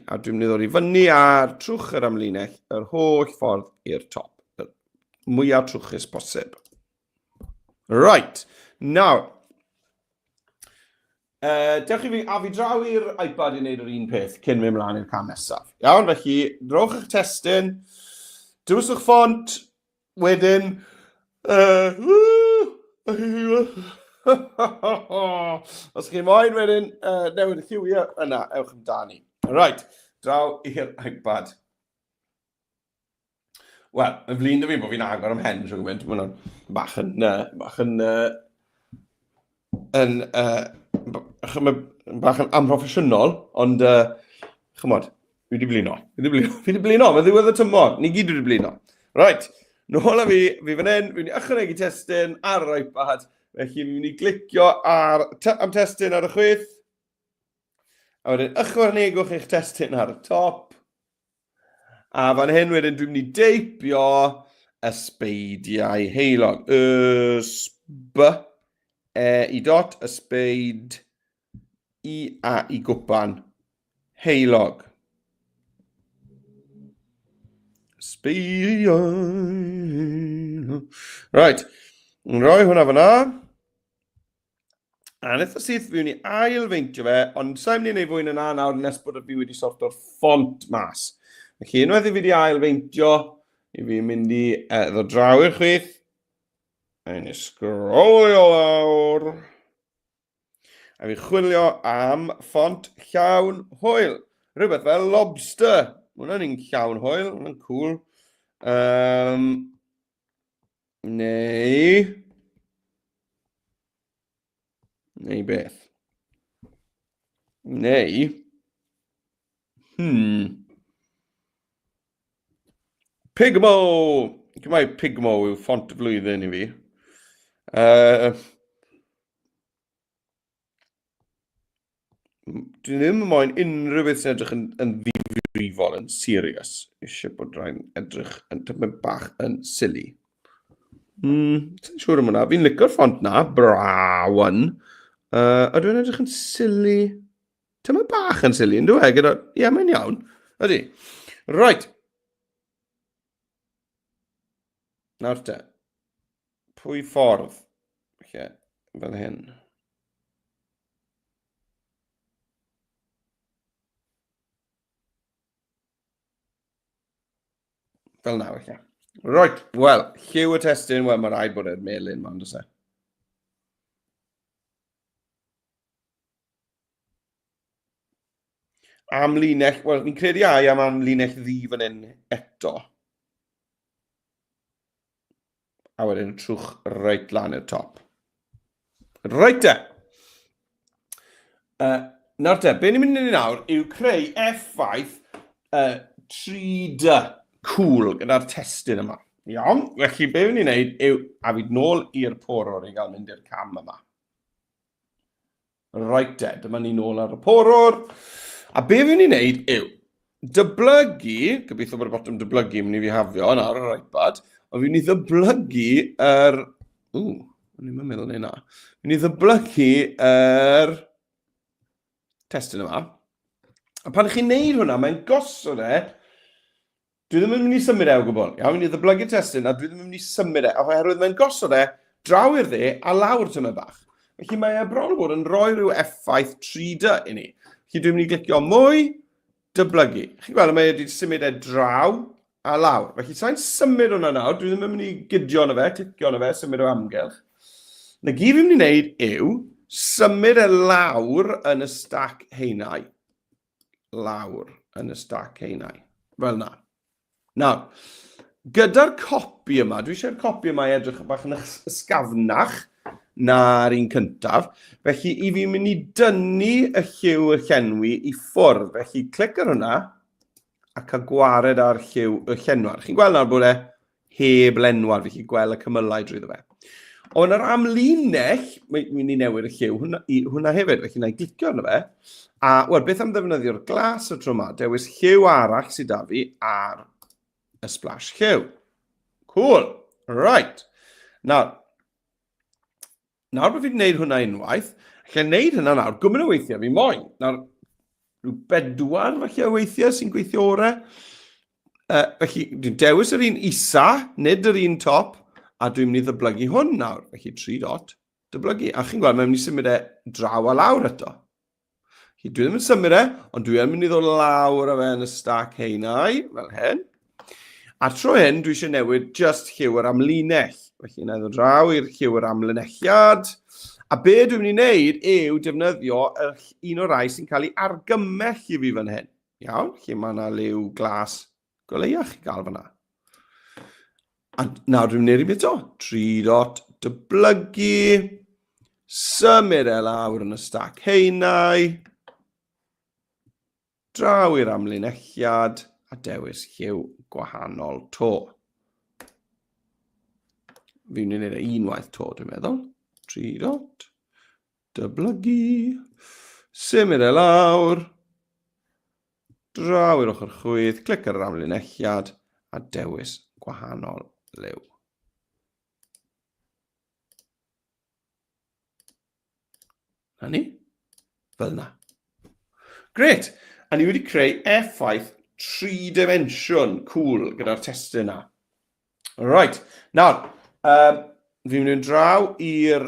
A dwi'n mynd i ddod i fyny ar trwch yr amlinell, yr holl ffordd i'r top. Mwyaf trwchus posib. Right. Nawr, dewch i fi, a fi draw i'r iPad i wneud yr un peth cyn mynd mlaen i'r cam nesaf. Iawn, felly, drowch eich testyn, dywyswch ffont, wedyn, os chi moyn wedyn, newid y lliwiau yna, ewch amdani. Right, draw i'r iPad. Wel, yn flin da fi bod fi'n agor am hen, rwy'n gwybod, mae'n bach yn amproffesiynol, ond, chymod, fi wedi blino. Fi wedi blino, mae ddiwedd y tymor, ni gyd wedi blino. Right, nôl a fi fan hyn, fi wedi ychwanegu testyn ar yr iPad, felly fi wedi glicio am testyn ar y chwith, a wedyn ychwanegwch eich testyn ar y top, a fan hyn wedyn dwi'n mynd i deipio ysbeidiau heilog. I dot, ysbeid, i a i gwpan, heilog. Ysbeidiau heilog. Right, yn rhoi hwnna fyna. A wnaeth o sydd fi wedi ailfeintio fe, ond sa'n mynd i wneud fwy yna nawr nes bod fi wedi sorto'r ffont mas. Felly, unwaith i fi wedi ailfeintio, i fi mynd i ddod draw i'r chwith, a ni sgrolio lawr, a fi chwilio am ffont llawn hwyl. Rhywbeth fel lobster. Hwna'n un llawn hwyl, hwna'n cool. Neu beth? Pigmo! Cymau Pigmo yw ffont y flwyddyn i fi. Dwi ddim yn moyn unrhyw beth sy'n edrych yn ddifrifol, yn serious. Eisiau bod rhaid edrych yn tymed bach yn silly. Sy'n siŵr am hwnna. Fi'n licio'r ffont na, Brawn. Ydw i'n edrych yn sili? Thema bach yn sili, yn dwi? Ie, mae'n iawn. Ydy. Right. Nawr te. Pwy ffordd? Fel hyn. Fel naw, Right, wel, lliw y testyn, wel, mae rhaid bod e'r melyn, ma'n dys e. Am linell, wel, ni'n credu am linell ddi fan hyn eto. A wedyn trwch reit lan i'r top. Reit te. Nawr te, be ni'n mynd i nawr yw creu effaith 3D cool gyda'r testyn yma. Iawn, felly be ni'n neud yw a fyd nôl i'r poror i gael mynd i'r cam yma. Reit te, dyma ni nôl ar y poror. A be fi'n ni'n neud yw dyblygu, gobeithio bod y bottom dyblygu yn mynd i fi hafio nawr ar yr iPad, ond fi'n ni ddyblygu yr... ni'n meddwl neu na. Fi'n ni ddyblygu yr testyn yma. A pan chi'n neud hwnna, mae'n gosod e, dwi ddim yn mynd i symud e o gwbl. Fi'n ni ddyblygu testyn a dwi ddim yn mynd i symud e, oherwydd mae'n gosod e draw i'r dde a lawr tyma bach. Felly mae e bron o bod yn rhoi rhyw effaith 3D i ni. Felly dwi'n mynd i glicio mwy, dyblygu. Chi'n gweld, mae wedi symud e draw a lawr. Felly sa'n symud hwnna nawr, dwi ddim yn mynd i gydio na fe, clicio na fe, symud o amgylch. Na gyd fi'n mynd i wneud yw symud e lawr yn y stack heinau. Lawr yn y stack heinau. Fel na. Nawr, gyda'r copi yma, dwi eisiau'r copi yma edrych bach yn ysgafnach na'r un cyntaf. Felly, i fi'n mynd i dynnu y lliw y llenwi i ffwrdd. Felly, clic ar hwnna a cael gwared ar lliw y llenwar. Chi'n gweld nawr bod e heb lenwar, felly gweld y cymylau drwyddo fe. Ond yr amlinell, mae'n mynd i newid y lliw hwnna hefyd, felly na i glicio arno fe. A, wel, beth am ddefnyddio'r glas y tro yma? Dewis lliw arall sydd da fi ar y splash lliw. Cool. Right. Nawr bod fi'n gwneud hwnna unwaith, allai wneud hynna nawr, gwmyn o weithiau fi moyn. Nawr, rhyw 4 falle o weithiau sy'n gweithio ore. Felly, dwi'n dewis yr un isa, nid yr un top, a dwi'n mynd i ddyblygu hwn nawr. Felly, 3 dot, dyblygu. A chi'n gweld, mae'n mynd i symud e draw a lawr eto. Felly, dwi ddim yn symud e, ond dwi'n mynd i ddod lawr a fe yn y stack heinau, fel hyn. A tro hyn, dwi eisiau newid just lliw'r amlinell. Felly, na ddod draw i'r lliw'r amlinelliad. A be dwi'n mynd i wneud yw defnyddio un o'r rai sy'n cael ei argymell i fi fan hyn. Iawn, lle mae yna liw glas goleiach i gael fan'na. A nawr dwi'n mynd i wneud eto. 3 dot, dyblygu, symud e lawr yn y stack heinau, draw i'r amlinelliad, a dewis lliw gwahanol to. Fi'n mynd i wneud unwaith to, dwi'n meddwl. 3 dot, dyblygu, symud e lawr, draw i'r ochr chwyth, clic ar yr amlinelliad, a dewis gwahanol liw. Na ni? Fel na. Gret! A ni wedi creu effaith 3-dimension cool gyda'r testyn yna. Right. Nawr, fi'n mynd draw i'r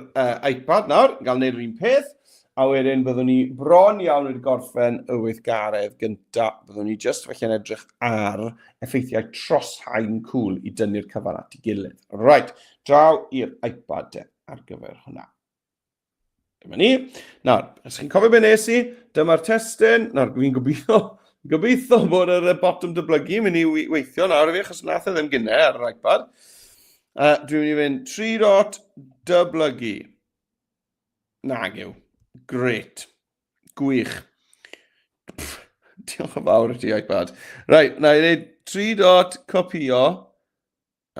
iPad nawr, gael wneud yr un peth, a wedyn byddwn ni bron iawn wedi gorffen y weithgaredd gyntaf. Byddwn ni just felly'n edrych ar effeithiau troshain cool i dynnu'r cyfan at ei gilydd. Right, draw i'r iPad ar gyfer hwnna. Dyma ni. Nawr, os chi'n cofio be nes i, dyma'r testyn. Nawr, fi'n gobeithio bod yr bottom dyblygu mynd i weithio nawr i fi, achos nath e ddim gynnau ar yr iPad. Dwi'n mynd i fynd 3 dot dyblygu. Nag yw. Gret. Gwych. Diolch yn fawr i ti iPad. Right, na i wneud 3 dot copio.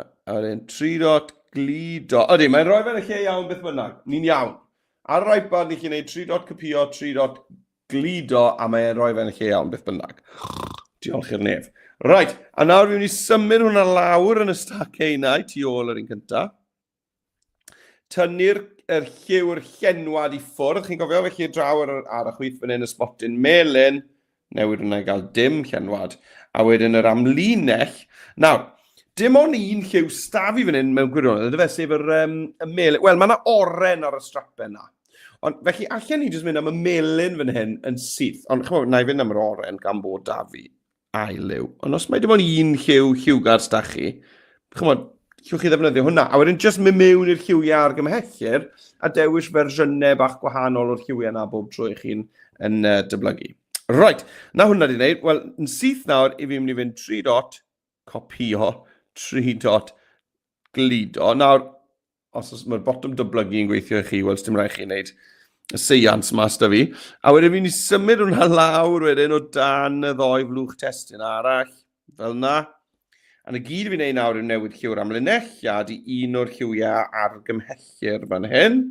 A wedyn 3 dot glido. Ydy, mae'n rhoi fe'n y lle iawn beth bynnag. Ni'n iawn. Ar yr iPad ni chi'n wneud 3 dot copio, 3 dot glido, a mae'n rhoi fe'n y lle iawn beth bynnag. Diolch i'r nef. Right, a nawr fi'n mynd i symud hwnna lawr yn y stack heinau tu ôl yr un cyntaf. tynnu'r lliw'r llenwad I ffwrdd. Chi'n gofio felly draw ar y chwith fan hyn y sbotyn melyn. Newid hwnna I gael dim llenwad. A wedyn yr amlinell. Nawr, dim ond un lliw stafi fan hyn mewn gwirionedd. Ydy fe sef yr melyn. Wel, mae yna oren ar y strapen yna. Ond felly, allan ni jyst mynd am y melyn fan hyn yn syth. Ond chymod, na I fynd am yr oren gan bod da fi ail liw. Ond os mae dim ond un lliwgar sda chi, chymod, llwch chi ddefnyddio hwnna. A wedyn jyst mynd mewn i'r lliwiau argymhellyr a dewis fersiynau bach gwahanol o'r lliwiau yna bob tro I chi'n dyblygu. Right, na hwnna di wneud. Wel, yn syth nawr, I fi mynd I fynd 3 dot, copio, 3 dot, glido. Nawr, os mae'r bottom dyblygu yn gweithio I chi, wel, dim rhaid chi wneud y seians mas da fi. A wedyn fi'n I symud hwnna lawr wedyn o dan y ddoi flwch testyn arall, fel na. A na gyd fi'n neud nawr yw newid lliw'r amlinelliad I un o'r lliwiau argymhellyr fan hyn.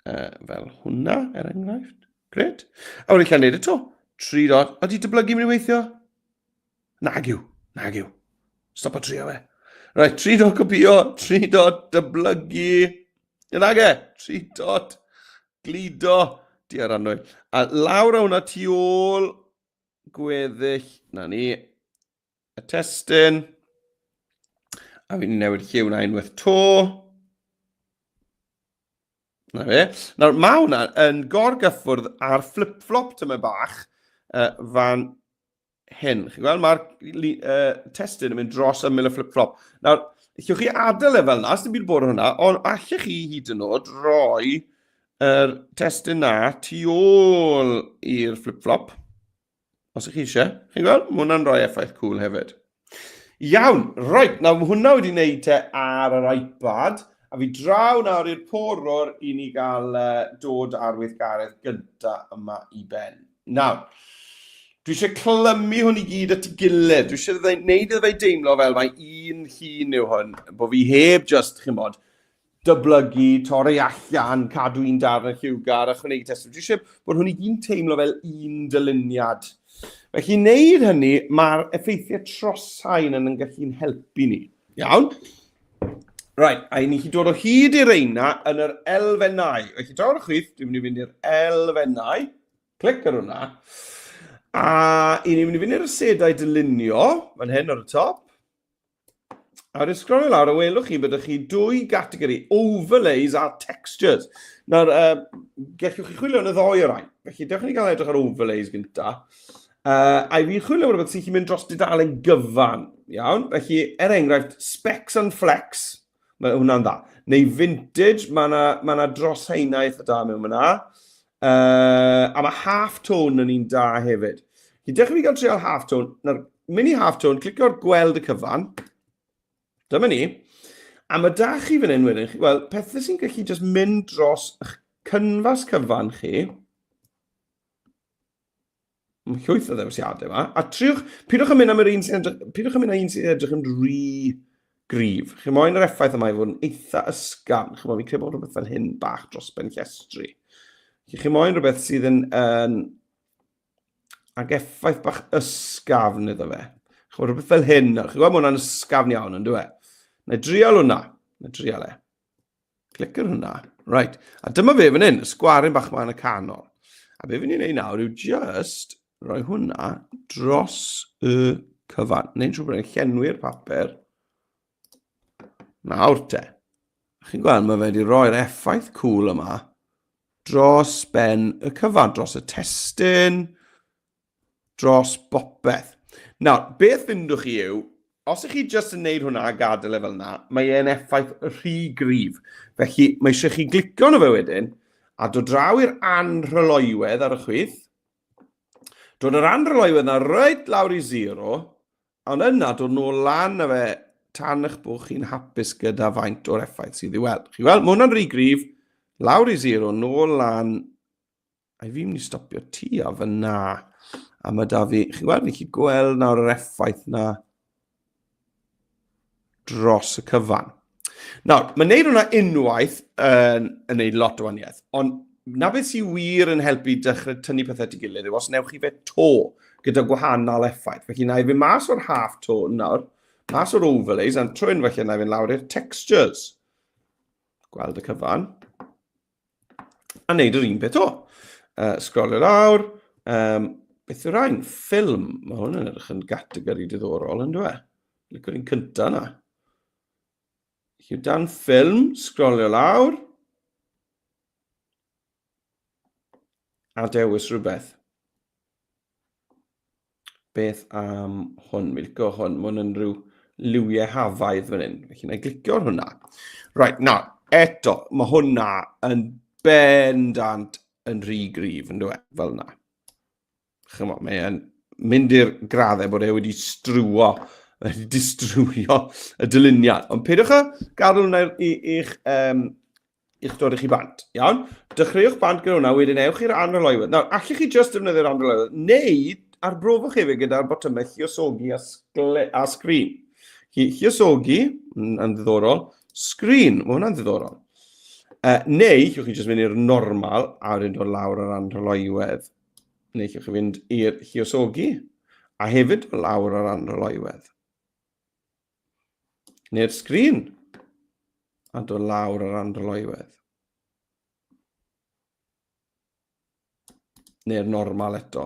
Fel hwnna, enghraifft. Gret. A wedyn cael neud eto. 3 dot. A di dyblygu mynd I weithio? Nag yw. Stop a trio fe. Right, 3 dot copio, 3 dot dyblygu. Yna ge, 3 dot glido. Di ar annwyl. A lawr a hwnna tu ôl gweddill. Na ni. Y testyn. A fi'n newid lliw na unwaith to. Na fe. Nawr, mae hwnna yn gorgyffwrdd ar flip-flop tyma bach fan hyn. Chi'n gweld, mae'r testyn yn mynd dros ymyl y flip-flop. Nawr, llwch chi adael fel na, os dim byd bod hwnna, ond allech chi hyd yn oed roi yr testyn na tu ôl i'r flip-flop. Os ych chi eisiau. Chi'n gweld, mae hwnna'n rhoi effaith cool hefyd. Iawn, right, nawr hwnna wedi wneud te ar yr iPad, a fi draw nawr i'r porwr I ni gael dod ar weithgaredd gyntaf yma I ben. Nawr, dwi eisiau clymu hwn I gyd at I gilydd. Dwi eisiau gwneud iddo fe deimlo fel mae un llun yw hwn, bod fi heb just, chymod, dyblygu, torri allan, cadw un darn y lliwgar a chwneud testyn. Dwi eisiau bod hwn I gyd teimlo fel un dyluniad. Felly, wneud hynny, mae'r effeithiau troshain yn gallu'n helpu ni. Iawn? Right, a ni chi dod o hyd i'r reina yn yr elfennau. Felly, draw'r chwith, dwi'n mynd I fynd i'r elfennau. Clic ar hwnna. A I ni'n mynd I fynd i'r asedau dylunio, fan hyn ar y top. A dwi'n sgronio lawr a welwch chi byddwch chi 2 categori, overlays a textures. Nawr, gellwch chi chwilio yn y ddoi o rai. Felly, dewch ni gael edrych ar overlays gynta. A I fi'n chwilio rhywbeth sy'n chi'n mynd dros dudalen gyfan. Iawn? Felly, enghraifft, specs and flex. Mae hwnna'n dda. Neu vintage, mae yna dros heinaeth y da mewn yna. A mae half-tone yn un da hefyd. Dechrau fi gael trial half-tone. Nawr, mynd I half-tone, clicio'r gweld y cyfan. Dyma ni. A mae da chi fan hyn wedyn. Wel, pethau sy'n gallu just mynd dros eich cynfas cyfan chi. Mae llwyth o ddewisiadau yma. A pidwch yn mynd am yr un sy'n edrych yn rhy grif. Chi'n moyn yr effaith yma I fod yn eitha ysgafn. Chi'n moyn, fi'n credu bod rhywbeth fel hyn bach dros ben llestri. Chi'n moyn rhywbeth sydd yn ag effaith bach ysgafn iddo fe. Chi'n moyn rhywbeth fel hyn. Chi'n gweld hwnna'n ysgafn iawn, yn dwi? Na drial hwnna. Na drial e. Clic ar hwnna. Right. A dyma fe fan hyn, y sgwarin bach ma yn y canol. A be fi'n ei wneud nawr yw just rhoi hwnna dros y cyfan. Neu'n siŵr bod e'n llenwi'r papur. Nawr te. Chi'n gweld, mae fe wedi rhoi'r effaith cool yma dros ben y cyfan, dros y testyn, dros bopeth. Nawr, beth fyndwch chi yw, os ych chi just yn neud hwnna a gadael fel yna, mae e'n effaith rhy grif. Felly, mae eisiau chi glicio na fe wedyn, a dod draw i'r anrhyloiwedd ar y chwith, dod yr anrhyloiwedd na reit lawr I 0, ond yna dod nôl lan na fe tan eich bod chi'n hapus gyda faint o'r effaith sydd I weld. Chi weld, mae hwnna'n rhy grif, lawr I 0, nôl lan, a fi'n mynd I stopio tu a fyna, a mae da fi, chi weld, fi chi gweld nawr yr effaith na dros y cyfan. Nawr, mae'n neud hwnna unwaith yn neud lot o waniaeth, ond na beth sy'n wir yn helpu dechrau tynnu pethau at I gilydd yw os newch chi fe to gyda gwahanol effaith. Felly na I fi mas o'r half-tone nawr, mas o'r overlays, a'n trwy'n felly na I fi'n lawr i'r textures. gweld y cyfan, a wneud yr un beth o. Sgrolio lawr, beth yw'r rhain? Ffilm. Mae hwn yn edrych yn gategori diddorol, yn dweud. Licio'r un cynta na. Felly dan ffilm, sgrolio lawr, a dewis rhywbeth. Beth am hwn? Mi'n licio hwn. Mae hwn yn rhyw liwiau hafaidd fan hyn. Felly na i glicio ar hwnna. Right, nawr, eto, mae hwnna yn bendant yn rhy grif, yn dweud, fel yna. Chymo, mae'n mynd i'r graddau bod e wedi distrwyo y dyluniad. Ond peidiwch â gadw hwnna i'ch dod i chi bant. Iawn? Dechreuwch bant gyda hwnna, wedyn ewch i'r anroloiwedd. Nawr, allwch chi just defnyddio'r anroloiwedd, neu arbrofwch hefyd gyda'r botymau lluosogi a sgrin. Lluosogi, yn ddiddorol, sgrin, mae hwnna'n ddiddorol. Neu, llwch chi just mynd i'r normal, a wedyn dod lawr yr anroloiwedd. Neu llwch chi fynd i'r lluosogi, a hefyd lawr yr anroloiwedd. Neu'r sgrin, a dod lawr yr anroloiwedd. Neu'r normal eto.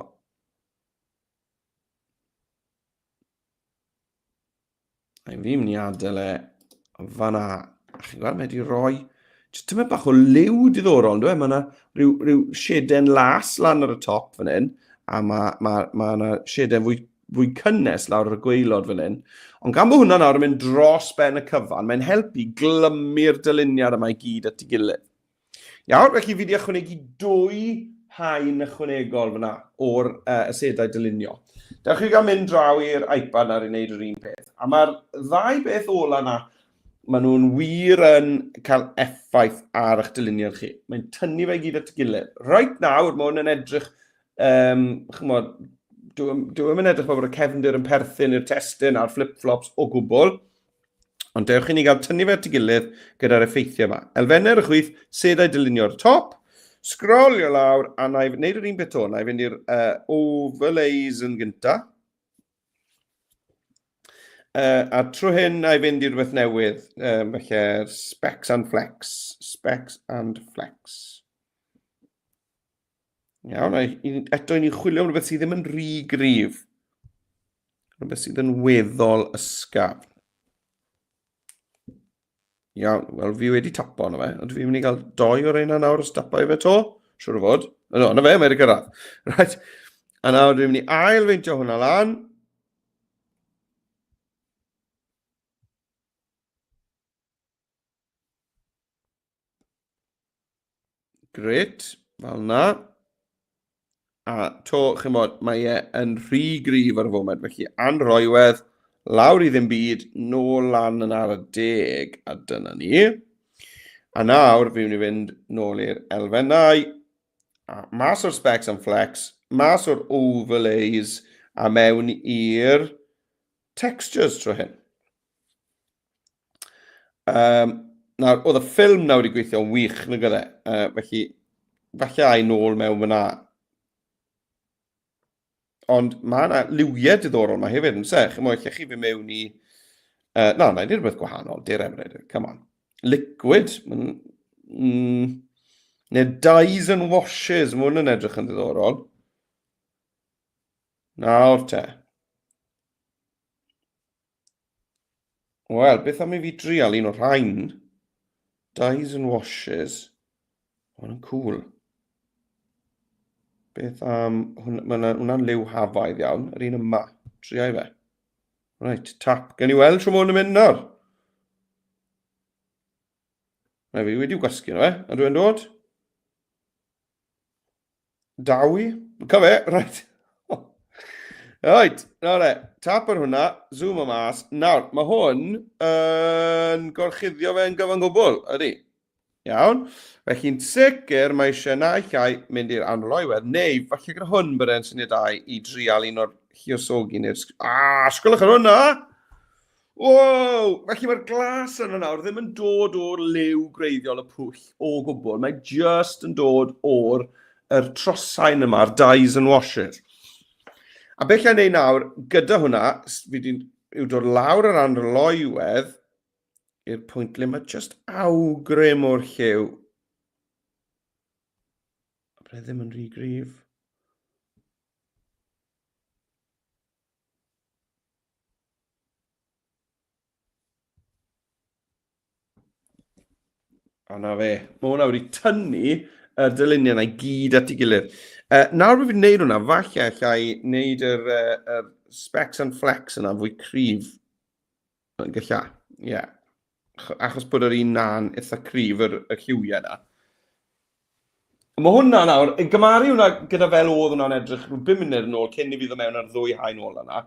A fi mynd i adael e fanna. A chi'n gweld, mae wedi rhoi jyst tymed bach o liw diddorol, dwi? Mae yna rhyw sieden las lan ar y top fan hyn, a mae yna sieden fwy cynnes lawr ar y gwaelod fan hyn. Ond gan bod hwnna nawr yn mynd dros ben y cyfan, mae'n helpu glymu'r dyluniad yma i gyd at ei gilydd. Iawn, felly fi wedi ychwanegu 2 haen ychwanegol fyna o'r asedau dylunio. Dewch chi gael mynd draw i'r iPad ar i wneud yr un peth. A mae'r 2 beth ola yna, maen nhw'n wir yn cael effaith ar eich dyluniad chi. Mae'n tynnu fe gyd at ei gilydd. Right nawr, mae hwn yn edrych, chymod, dwi'n mynd edrych bod y cefndir yn perthyn i'r testyn a'r flip-flops o gwbl. Ond dewch chi ni gael tynnu fe at ei gilydd gyda'r effeithiau yma. Elfennau'r chwith, sedau dylunio ar y top. Sgrolio lawr, a na i wneud yr un beth o, na i fynd i'r overlays yn gynta. A trwy hyn, na i fynd i'r beth newydd, felly specs and flex. Specs and flex. Iawn, eto i ni chwilio am rhywbeth sydd ddim yn rhy grif. Rhywbeth sydd yn weddol ysgafn. Iawn, wel fi wedi tapo yna fe, ond fi'n mynd i gael 2 o'r ein nawr o stapau fe to, siwr o fod. No, yna fe, mae'n gyrraedd. Right. A nawr dwi'n mynd i ailfeintio hwnna lan. Gret, fel yna. A to, chymod, mae e yn rhy grif ar y foment, felly anrhoiwedd, lawr i ddim byd, nôl lan yn ar y 10, a dyna ni. A nawr, fi'n mynd i fynd nôl i'r elfennau, a mas o'r specs and flex, mas o'r overlays, a mewn i'r textures trwy hyn. Nawr, oedd y ffilm nawr i gweithio'n wych, nag oedd e. Felly, falle ai nôl mewn fyna. Ond mae yna liwiau diddorol yma hefyd yn sech. Chymod, lle chi fi mewn i... na, na, nid rhywbeth gwahanol. Dear Emryd, come on. Liquid. Neu dyes and washes. Mae hwn yn edrych yn diddorol. Nawr te. Wel, beth am i fi drial un o'r rhain? Dyes and washes. Hwn yn cool. Beth am, hwnna'n liw hafaidd iawn, yr un yma, triau fe. Right, tap, gen i weld trwy mwyn yn mynd nawr. Na fi wedi'w gwasgu nhw a dwi'n dod. Dawi, cyfe, right. Right, nawr tap ar hwnna, zoom o mas. Nawr, mae hwn yn gorchuddio fe yn gyfan gwbl, ydy. Iawn. Felly'n sicr mae eisiau na i llai mynd i'r anroloiwedd, neu falle gyda hwn byddai'n syniadau i drial un o'r lluosogi neu'r... sgwylwch ar hwnna! Wow! Felly mae'r glas yna nawr ddim yn dod o'r liw greiddiol y pwll o gwbl. Mae just yn dod o'r trosain yma, dyes and washes. A beth lle neud nawr, gyda hwnna, fi wedi dod lawr yr anroloiwedd i'r pwynt le mae just awgrym o'r lliw. Bydd ddim yn rhy gryf. A na fe, mae hwnna wedi tynnu y dyluniau yna i gyd at ei gilydd. Nawr bod fi'n neud hwnna, falle allai wneud yr specs and flex yna fwy cryf. Yn galla, ie. Achos bod yr un na'n eitha cryf y lliwiau yna. Mae hwnna nawr, yn gymaru hwnna gyda fel oedd hwnna'n edrych rhyw 5 munud yn ôl cyn i fi ddod mewn ar 2 haen ôl yna.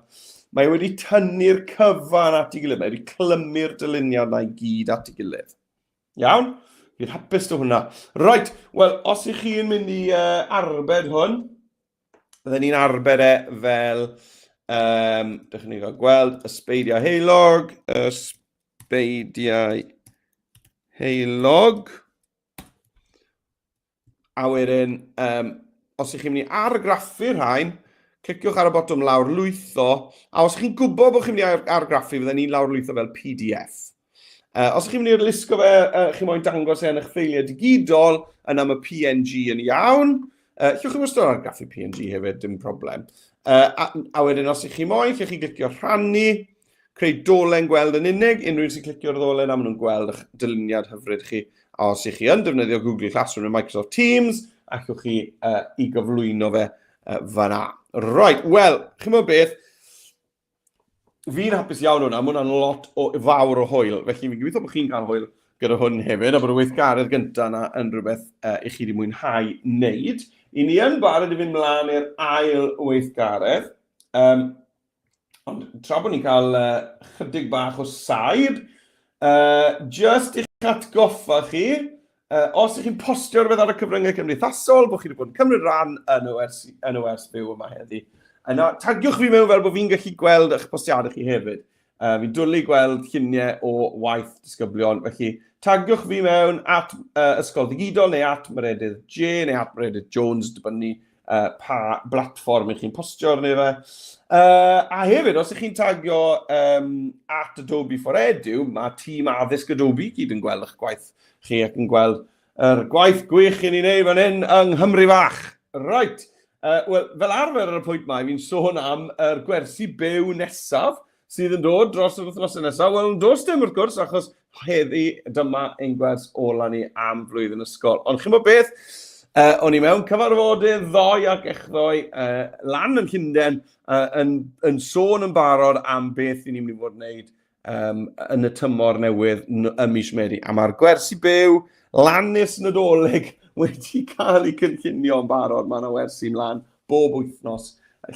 Mae wedi tynnu'r cyfan at ei gilydd, mae wedi clymu'r dyluniau yna i gyd at ei gilydd. Iawn? Fi'n hapus o hwnna. Right, wel, os ych chi'n mynd i arbed hwn, bydden ni'n arbed e fel, dych chi'n gael gweld, ysbeidiau heilog, a wedyn, os ych chi'n mynd i argraffu'r rhain, cliciwch ar y botwm lawr lwytho, a os ych chi'n gwybod bod chi'n mynd i argraffu, fydden ni'n lawr lwytho fel PDF. Os ych chi'n mynd i'r lusgo fe, chi'n moyn dangos e'n eich ffeiliau digidol, yna mae PNG yn iawn. Llwch chi'n wastad argraffu PNG hefyd, dim problem. A wedyn, os ych chi'n moyn, llwch chi'n clicio rhannu, creu dolen gweld yn unig, unrhyw sy'n clicio'r ddolen, a maen nhw'n gweld eich dyluniad hyfryd chi. A os ych chi yn defnyddio Google Classroom neu Microsoft Teams, allwch chi i gyflwyno fe fanna. Right, wel, chi'n meddwl beth, fi'n hapus iawn hwnna, mae hwnna'n lot fawr o hwyl, felly fi'n gobeithio bod chi'n cael hwyl gyda hwn hefyd, a bod y weithgaredd gyntaf yna yn rhywbeth i chi wedi mwynhau wneud. I ni yn barod i fynd mlaen i'r ail weithgaredd, ond tra bod ni'n cael chydig bach o saib, just i'ch atgoffa chi, os ych chi'n postio rhywbeth ar y cyfryngau cymdeithasol, bod chi wedi bod yn cymryd ran yn y wers byw yma heddi. Yna, tagiwch fi mewn fel bod fi'n gallu gweld eich postiadau chi hefyd. Fi'n dwlu gweld lluniau o waith disgyblion, felly tagiwch fi mewn at Ysgol Digidol neu at Meredydd J neu at Meredydd Jones, dibynnu pa blatfform ych chi'n postio arni fe. A hefyd, os ych chi'n tagio at Adobe for Edu, mae tîm addysg Adobe gyd yn gweld eich gwaith chi ac yn gweld yr gwaith gwych i ni wneud fan hyn yng Nghymru fach. Right. Wel, fel arfer ar y pwynt mae, fi'n sôn am yr gwersi byw nesaf sydd yn dod dros yr wythnos nesaf. Wel, does dim wrth gwrs, achos heddi dyma ein gwers ola ni am blwyddyn ysgol. Ond chi'n bod beth, o'n i mewn cyfarfodydd ddoi ac echddoe lan yn Llundain yn sôn yn barod am beth i ni'n mynd i fod wneud yn y tymor newydd ym mis Medi. A mae'r gwersi byw, Lanus Nadolig, wedi cael ei cynllunio yn barod. Mae yna wersi mlaen bob wythnos.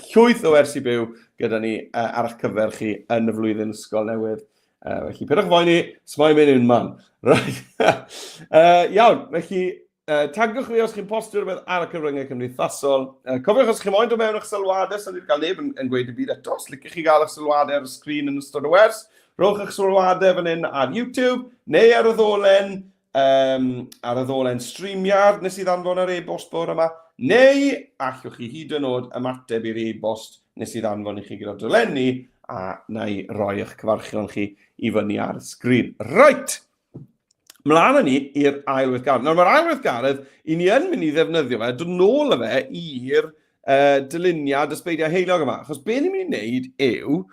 Llwyth o wersi byw gyda ni ar eich cyfer chi yn y flwyddyn ysgol newydd. Felly, pidwch foeni, smai mynd yn man. Iawn, felly, tagiwch fi os chi'n postio rhywbeth ar y cyfryngau cymdeithasol. Cofiwch os chi'n moyn dod mewn eich sylwadau, sy'n ni'n cael neb yn gweud y byd eto. Os licech chi gael eich sylwadau ar y sgrin yn ystod y wers, rhowch eich sylwadau fan hyn ar YouTube, neu ar y ddolen StreamYard nes i ddanfon ar e-bost bore yma, neu allwch chi hyd yn oed ymateb i'r e-bost nes i ddanfon i chi gyda'r dolenni, a na i roi eich cyfarchion chi i fyny ar y sgrin. Right! Mlaen ni i'r ailweithgaredd. Nawr, mae'r ailweithgaredd, i ni yn mynd i ddefnyddio fe, dod nôl y fe i'r dyluniad ysbeidiau heilog yma. Achos be ni'n mynd i wneud yw,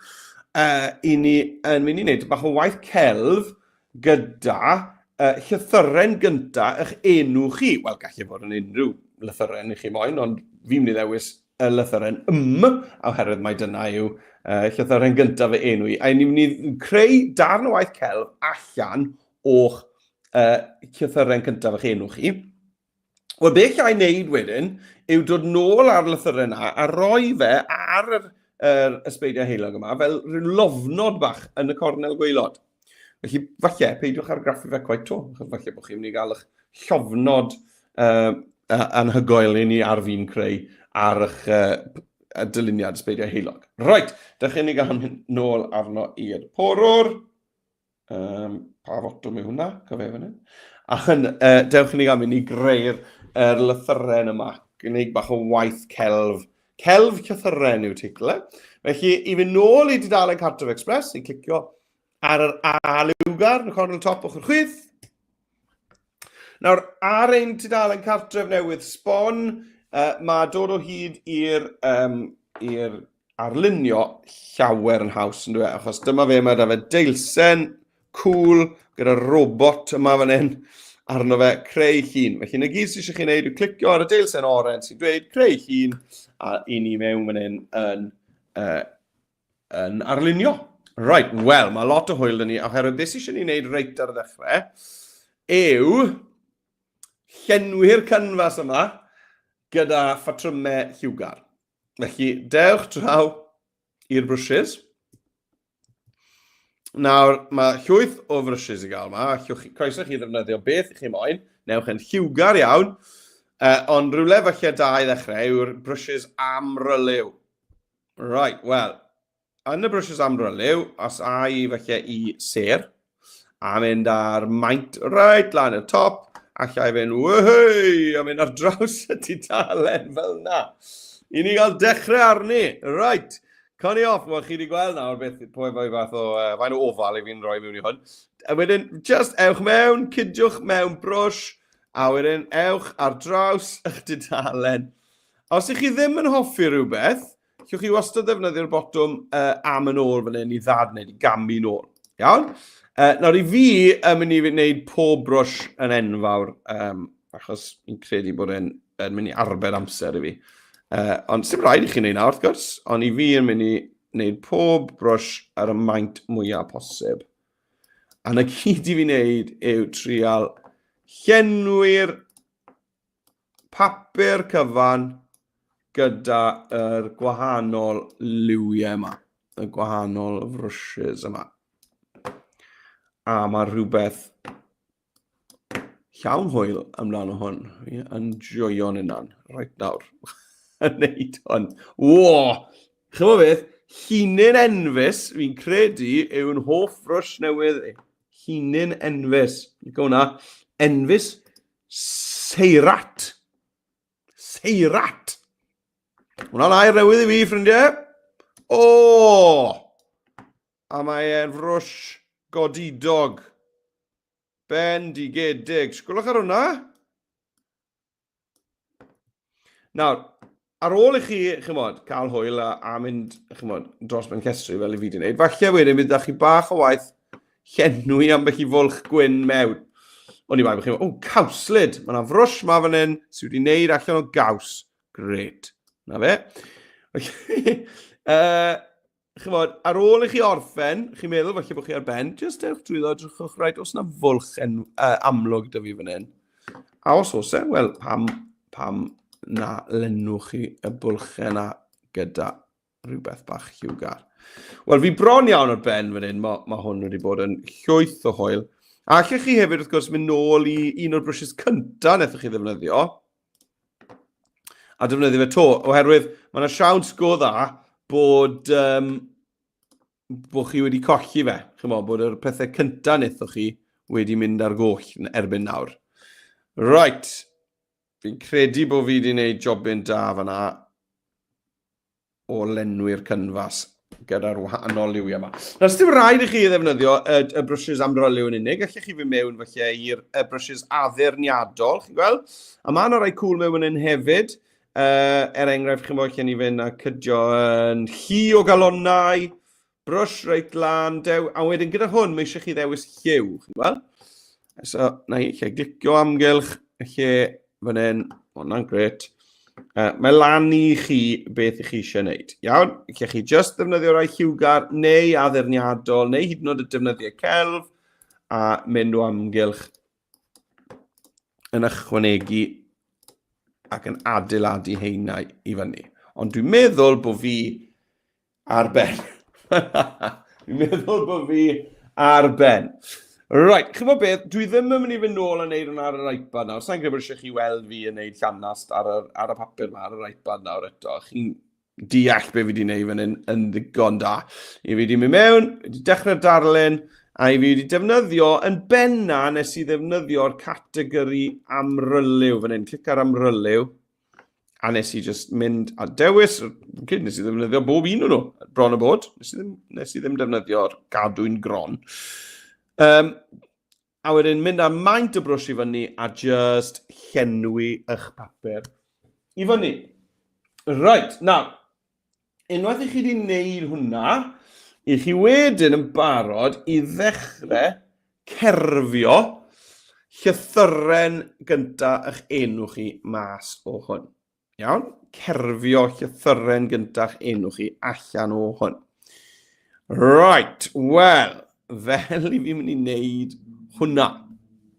i ni yn mynd i wneud bach o waith celf gyda llythyren gyntaf eich enw chi. Wel, gallai fod yn unrhyw lythyren i chi moyn, ond fi'n mynd i ddewis y lythyren oherwydd mae dyna yw llythyren gyntaf y enw i. A ni'n mynd i creu darn o waith celf allan o'ch llythyren cyntaf eich enw chi. Wel, be allai wneud wedyn yw dod nôl ar lythyren yna a roi fe ar yr ysbeidiau heilog yma fel rhyw lofnod bach yn y cornel gwaelod. Felly, falle, peidiwch argraffu fe cwaith to. Falle bod chi'n mynd i gael eich llofnod anhygoel i ni ar fi'n creu ar eich dyluniad ysbeidiau heilog. Right, dych chi'n ei gael mynd nôl arno i'r porwr. Pa fotwm yw hwnna? Cyfe fan hyn. A dewch chi'n ei gael mynd i greu'r lythyren yma. Gwneud bach o waith celf. Celf llythyren yw teitl. Felly, i fynd nôl i dudalen Cartref Express, ni'n clicio ar yr a-liwgar, yn y cornel top ochr chwith. Nawr, ar ein tudalen cartref newydd sbon, mae dod o hyd i'r arlunio llawer yn haws yn dweud, achos dyma fe, mae da fe deilsen, cool, gyda robot yma fan hyn, arno fe creu llun. Felly, na gyd sydd eisiau chi wneud yw clicio ar y deilsen oren sy'n dweud creu llun, a i ni mewn fan hyn yn arlunio. Right, wel, mae lot o hwyl yn ni, oherwydd beth sydd eisiau ni wneud reit ar y dechrau yw llenwi'r canfas yma gyda ffatrymau lliwgar. Felly, dewch draw i'r brwsys. Nawr, mae llwyth o brwsys i gael yma. Croeso chi ddefnyddio beth i chi moyn. Newch yn lliwgar iawn. Ond rhywle falle da i ddechrau yw'r brwsys amryliw. Right, wel, yn y brwsys amryliw, os a i falle i ser, a mynd ar maint right lan y top, allai fynd, whey, a mynd ar draws y tudalen fel na. I ni gael dechrau arni. Right, coni off, wel chi wedi gweld nawr beth pwy fath o fain o ofal i fi'n rhoi mewn i hwn. A wedyn, just ewch mewn, cydiwch mewn brwsh, a wedyn ewch ar draws eich tudalen. Os ych chi ddim yn hoffi rhywbeth, llwch chi wastad ddefnyddio'r botwm am yn ôl fan hyn i ddad neu i gamu nôl. Iawn? Nawr i fi, mynd i wneud pob brwsh yn enfawr, achos fi'n credu bod e'n mynd i arbed amser i fi. Ond sy'n rhaid i chi wneud nawr, wrth gwrs, ond i fi yn mynd i wneud pob brwsh ar y maint mwyaf posib. A na gyd i fi wneud yw trial llenwi'r papur cyfan gyda yr gwahanol liwiau yma, y gwahanol frwsys yma. A mae rhywbeth llawn hwyl ymlaen o hwn. Yn joio'n unan, rhaid nawr. Yn neud hwn. Wo! Chyfo beth, llinyn enfys, fi'n credu, yw'n hoff frwsh newydd. Llinyn enfys. Go hwnna. Enfys seirat. Seirat. Hwna'n air newydd i fi, ffrindiau. O! A mae'n frwsh godidog. Bendigedig. Sgwlwch ar hwnna. Nawr, ar ôl i chi, chymod, cael hwyl a mynd, chymod, dros ben cestri fel i fi wedi gwneud, falle wedyn bydd chi bach o waith llenwi am beth i fwlch gwyn mewn. Ond i bai bych chi'n meddwl, cawslid. Mae yna frwsh ma fan hyn sydd wedi wneud allan o gaws. Gret. Na fe. Chymod, ar ôl i chi orffen, chi'n meddwl falle bod chi ar ben, jyst ewch drwyddo, drwchwch rhaid, os yna fwlch amlwg da fi fan hyn. A os oes e, wel, pam na lenwch chi y bwlch yna gyda rhywbeth bach lliwgar. Wel, fi bron iawn ar ben fan hyn, mae hwn wedi bod yn llwyth o hwyl. A allech chi hefyd, wrth gwrs, mynd nôl i un o'r brwsys cyntaf wnaethoch chi ddefnyddio, a defnyddio fe to, oherwydd mae yna siawns go dda bod chi wedi colli fe. Chymod, bod yr pethau cyntaf wnaethoch chi wedi mynd ar goll erbyn nawr. Right. Fi'n credu bod fi wedi gwneud jobyn da fanna o lenwi'r canfas gyda'r wahanol liwiau yma. Nawr, dim rhaid i chi ddefnyddio y brwsys amryliw yn unig. Allech chi fynd mewn falle i'r brwsys addurniadol, chi'n gweld? A mae yna rai cwl mewn yn hefyd. Enghraifft, chi'n bod lle ni fynd a cydio yn llu o galonau, brwsh reit lan, a wedyn gyda hwn, mae eisiau chi ddewis lliw, chi'n gweld? So, na i lle glicio amgylch y lle fan hyn, hwnna'n gret. Mae lan i chi beth i chi eisiau gwneud. Iawn, lle chi just defnyddio rai lliwgar neu addurniadol, neu hyd yn oed y defnyddio celf, a mynd o amgylch yn ychwanegu ac yn adeiladu heina i fyny. Ond dwi'n meddwl bod fi ar ben. Dwi'n meddwl bod fi ar ben. Right, chyfo beth, dwi ddim yn mynd i fynd nôl a wneud hwnna ar yr iPad nawr. Sa'n gwybod eisiau chi weld fi yn wneud llanast ar y papur yma ar yr iPad nawr eto. Chi'n deall beth fi wedi wneud yn ddigon da. I fi wedi mynd mewn, wedi dechrau'r darlun, a i fi wedi defnyddio yn benna nes i ddefnyddio'r categori amryliw fan hyn. Clic ar amryliw, A nes i just mynd a dewis, nes i ddefnyddio bob un o'n nhw, bron y bod. Nes i ddim defnyddio'r gadwyn gron. A wedyn mynd â maint y brwsh i fyny a just llenwi eich papur i fyny. Right, nawr, unwaith i chi wedi wneud hwnna, i chi wedyn yn barod i ddechrau cerfio llythyren gyntaf eich enw chi mas o hwn. Iawn? Cerfio llythyren gyntaf eich enw chi allan o hwn. Right, wel, fel i fi'n mynd i wneud hwnna.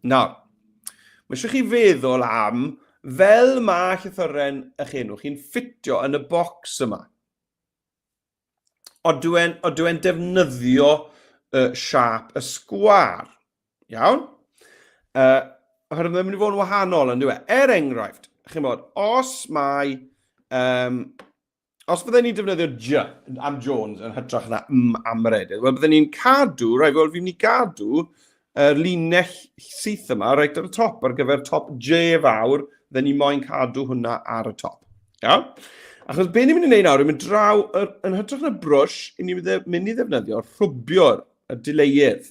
Nawr, mae eisiau chi feddwl am fel mae llythyren eich enw chi'n ffitio yn y bocs yma. Odw e'n defnyddio siap y sgwar. Iawn? Oherwydd mae'n mynd i fod yn wahanol yn dweud. Enghraifft, chi'n bod, os bydden ni'n defnyddio am Jones yn hytrach na am yr edydd, wel bydden ni'n cadw, fi'n mynd i gadw linell syth yma reit ar y top ar gyfer top J fawr, bydden ni moyn cadw hwnna ar y top. Iawn? Achos be ni'n mynd i wneud nawr, yn draw yn hytrach na brwsh, ni'n mynd i ddefnyddio rhwbio'r dileiedd.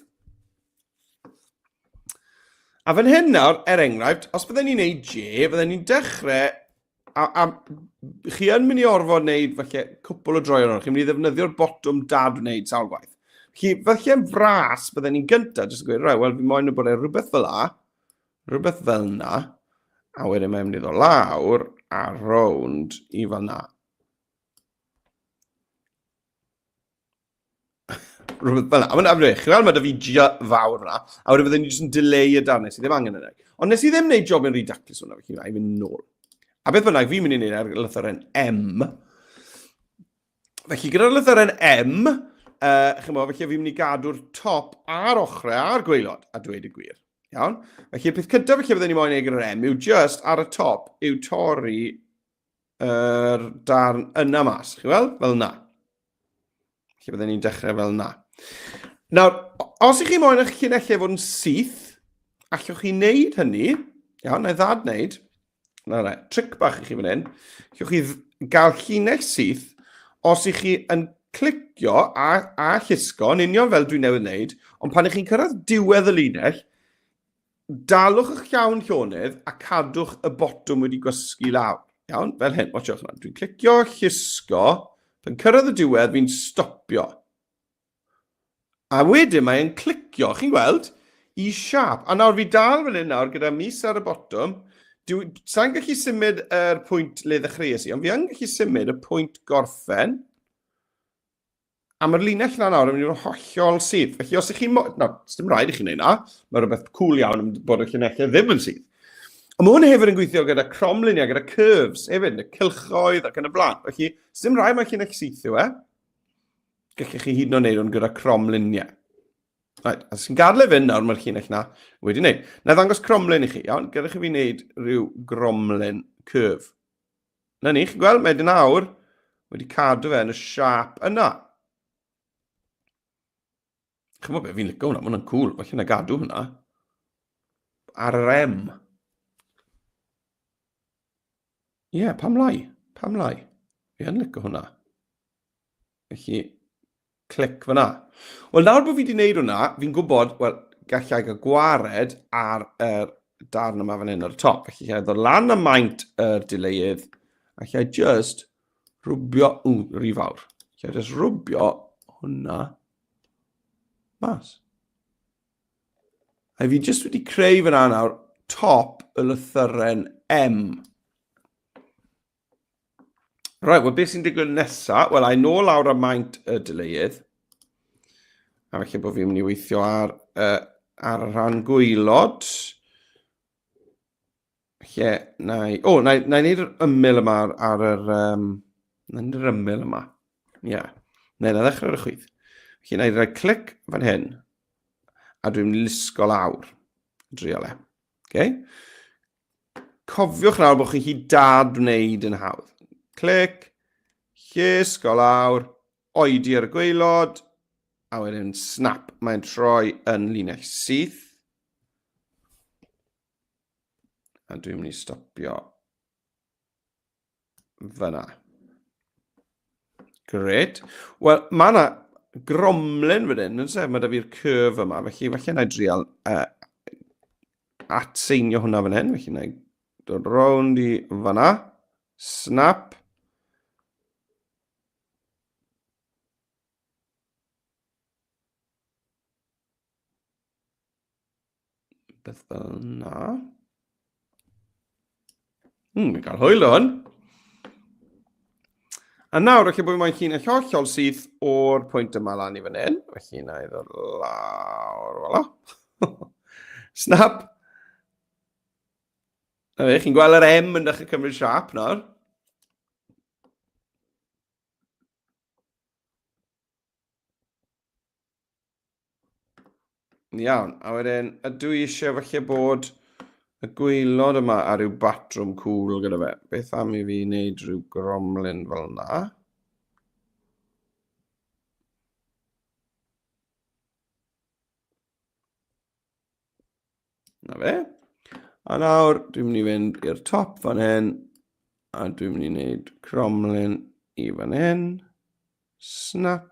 A fan hyn nawr, enghraifft, os bydden ni'n neud J, bydden ni'n dechrau, a chi yn mynd i orfod wneud falle cwpl o droion chi'n mynd i ddefnyddio'r botwm dad wneud sawl gwaith. Falle'n fras, bydden ni'n gyntaf, jyst yn gweud, wel, fi moyn bod e rhywbeth fel a, rhywbeth fel na, a wedyn mae'n mynd i ddod lawr a rownd i fel na. Rhywbeth fel na. Mae da fi G fawr yna, a wedyn bydden ni jyst yn delay y darnau sydd ddim angen yna. Ond nes i ddim wneud job yn ridaclus hwnna, felly i fynd nôl. A beth bynnag, fi'n mynd i wneud ar lythyren M. Felly gyda'r lythyren M, felly fi'n mynd i gadw'r top a'r ochrau a'r gwaelod, a dweud y gwir. Iawn? Felly, peth cyntaf felly bydden ni moyn ei gyda'r M yw just ar y top yw torri darn yna mas. Chi weld? Fel na. Felly bydden ni'n dechrau fel na. Nawr, os ych chi moyn eich llinellau fod yn syth, allwch chi wneud hynny, iawn, na i ddad wneud, tric bach i chi fan hyn, allwch chi gael llinell syth os ych chi yn clicio a llusgo, yn union fel dwi'n newydd wneud, ond pan ych chi'n cyrraedd diwedd y linell, dalwch eich llawn llonydd a cadwch y botwm wedi gwysgu lawr. Iawn? Fel hyn, watchwch yna. Dwi'n clicio, llusgo, pan cyrraedd y diwedd, fi'n stopio. A wedyn mae'n clicio, chi'n gweld, i siap. A nawr fi dal fel hyn nawr gyda mis ar y botwm. Sa'n gallu symud yr pwynt le ddechreuais i, ond fi yn gallu symud y pwynt gorffen. A mae'r linell na nawr yn mynd i'n hollol syth. Felly os ych chi'n... dim rhaid i chi'n neud na. Mae rhywbeth cool iawn yn bod y llinellau ddim yn syth. Ond mae hwn hefyd yn gweithio gyda cromluniau, gyda curves hefyd, y cylchoedd ac yn y blaen. Felly, dim rhaid mae llinell syth yw e. Gallech chi hyd yn oed wneud hwn gyda cromluniau. Right, a sy'n gadle fynd nawr mae'r llinell na wedi wneud. Na ddangos cromlun i chi, iawn? Gyda'ch chi fi wneud rhyw gromlun curve. Na ni, chi'n gweld? Mae nawr wedi cadw fe yn y siap yna. Chymod beth, fi'n licio hwnna, mae hwnna'n cool. Felly na gadw hwnna. Ar yr M. Ie, pam lai? Pam lai? Fi yn licio hwnna. Felly, clic fyna. Wel, nawr bod fi wedi gwneud hwnna, fi'n gwybod, wel, gallai gael gwared ar y darn yma fan hyn ar y top. Felly, gallai ddod lan y maint yr dileiedd, a gallai just rwbio, rhy fawr. Gallai just rwbio hwnna mas. A fi just wedi creu fyna nawr top y lythyren M. Right, wel beth sy'n digwydd nesaf? Wel, a'i nôl lawr y maint y dileiedd. A felly bod fi'n mynd i weithio ar y rhan gwaelod. Felly, na i wneud yr ymyl yma ar yr... na i wneud yr ymyl yma. Ie. Na i ddechrau ar y chwyth. Felly, na i ddechrau clic fan hyn. A dwi'n lusgo lawr. Driole. Okay? Cofiwch nawr bod chi hyd dad wneud yn hawdd. Clic, llusgo lawr, oedi ar y gwaelod, a wedyn snap, mae'n troi yn linell syth. A dwi'n mynd i stopio fyna. Gret. Wel, mae yna gromlin fan hyn, yn sef, mae da fi'r curve yma, felly falle na i drial atseinio hwnna fan hyn, felly na i dod rownd i fyna, snap. Beth fel yna. Mi'n cael hwyl o hwn. A nawr, felly bod mae'n llun hollol syth o'r pwynt yma lan i fan hyn. Felly na i ddod lawr, voilà. Snap. A fe, chi'n gweld yr M yn dechrau cymryd siap nawr. Iawn, a wedyn, ydw i eisiau falle bod y gwaelod yma a ryw batrwm cool gyda fe. Beth am i fi wneud rhyw gromlin fel yna? Na fe. A nawr, dwi'n mynd i fynd i'r top fan hyn, a dwi'n mynd i wneud cromlin i fan hyn. Snap.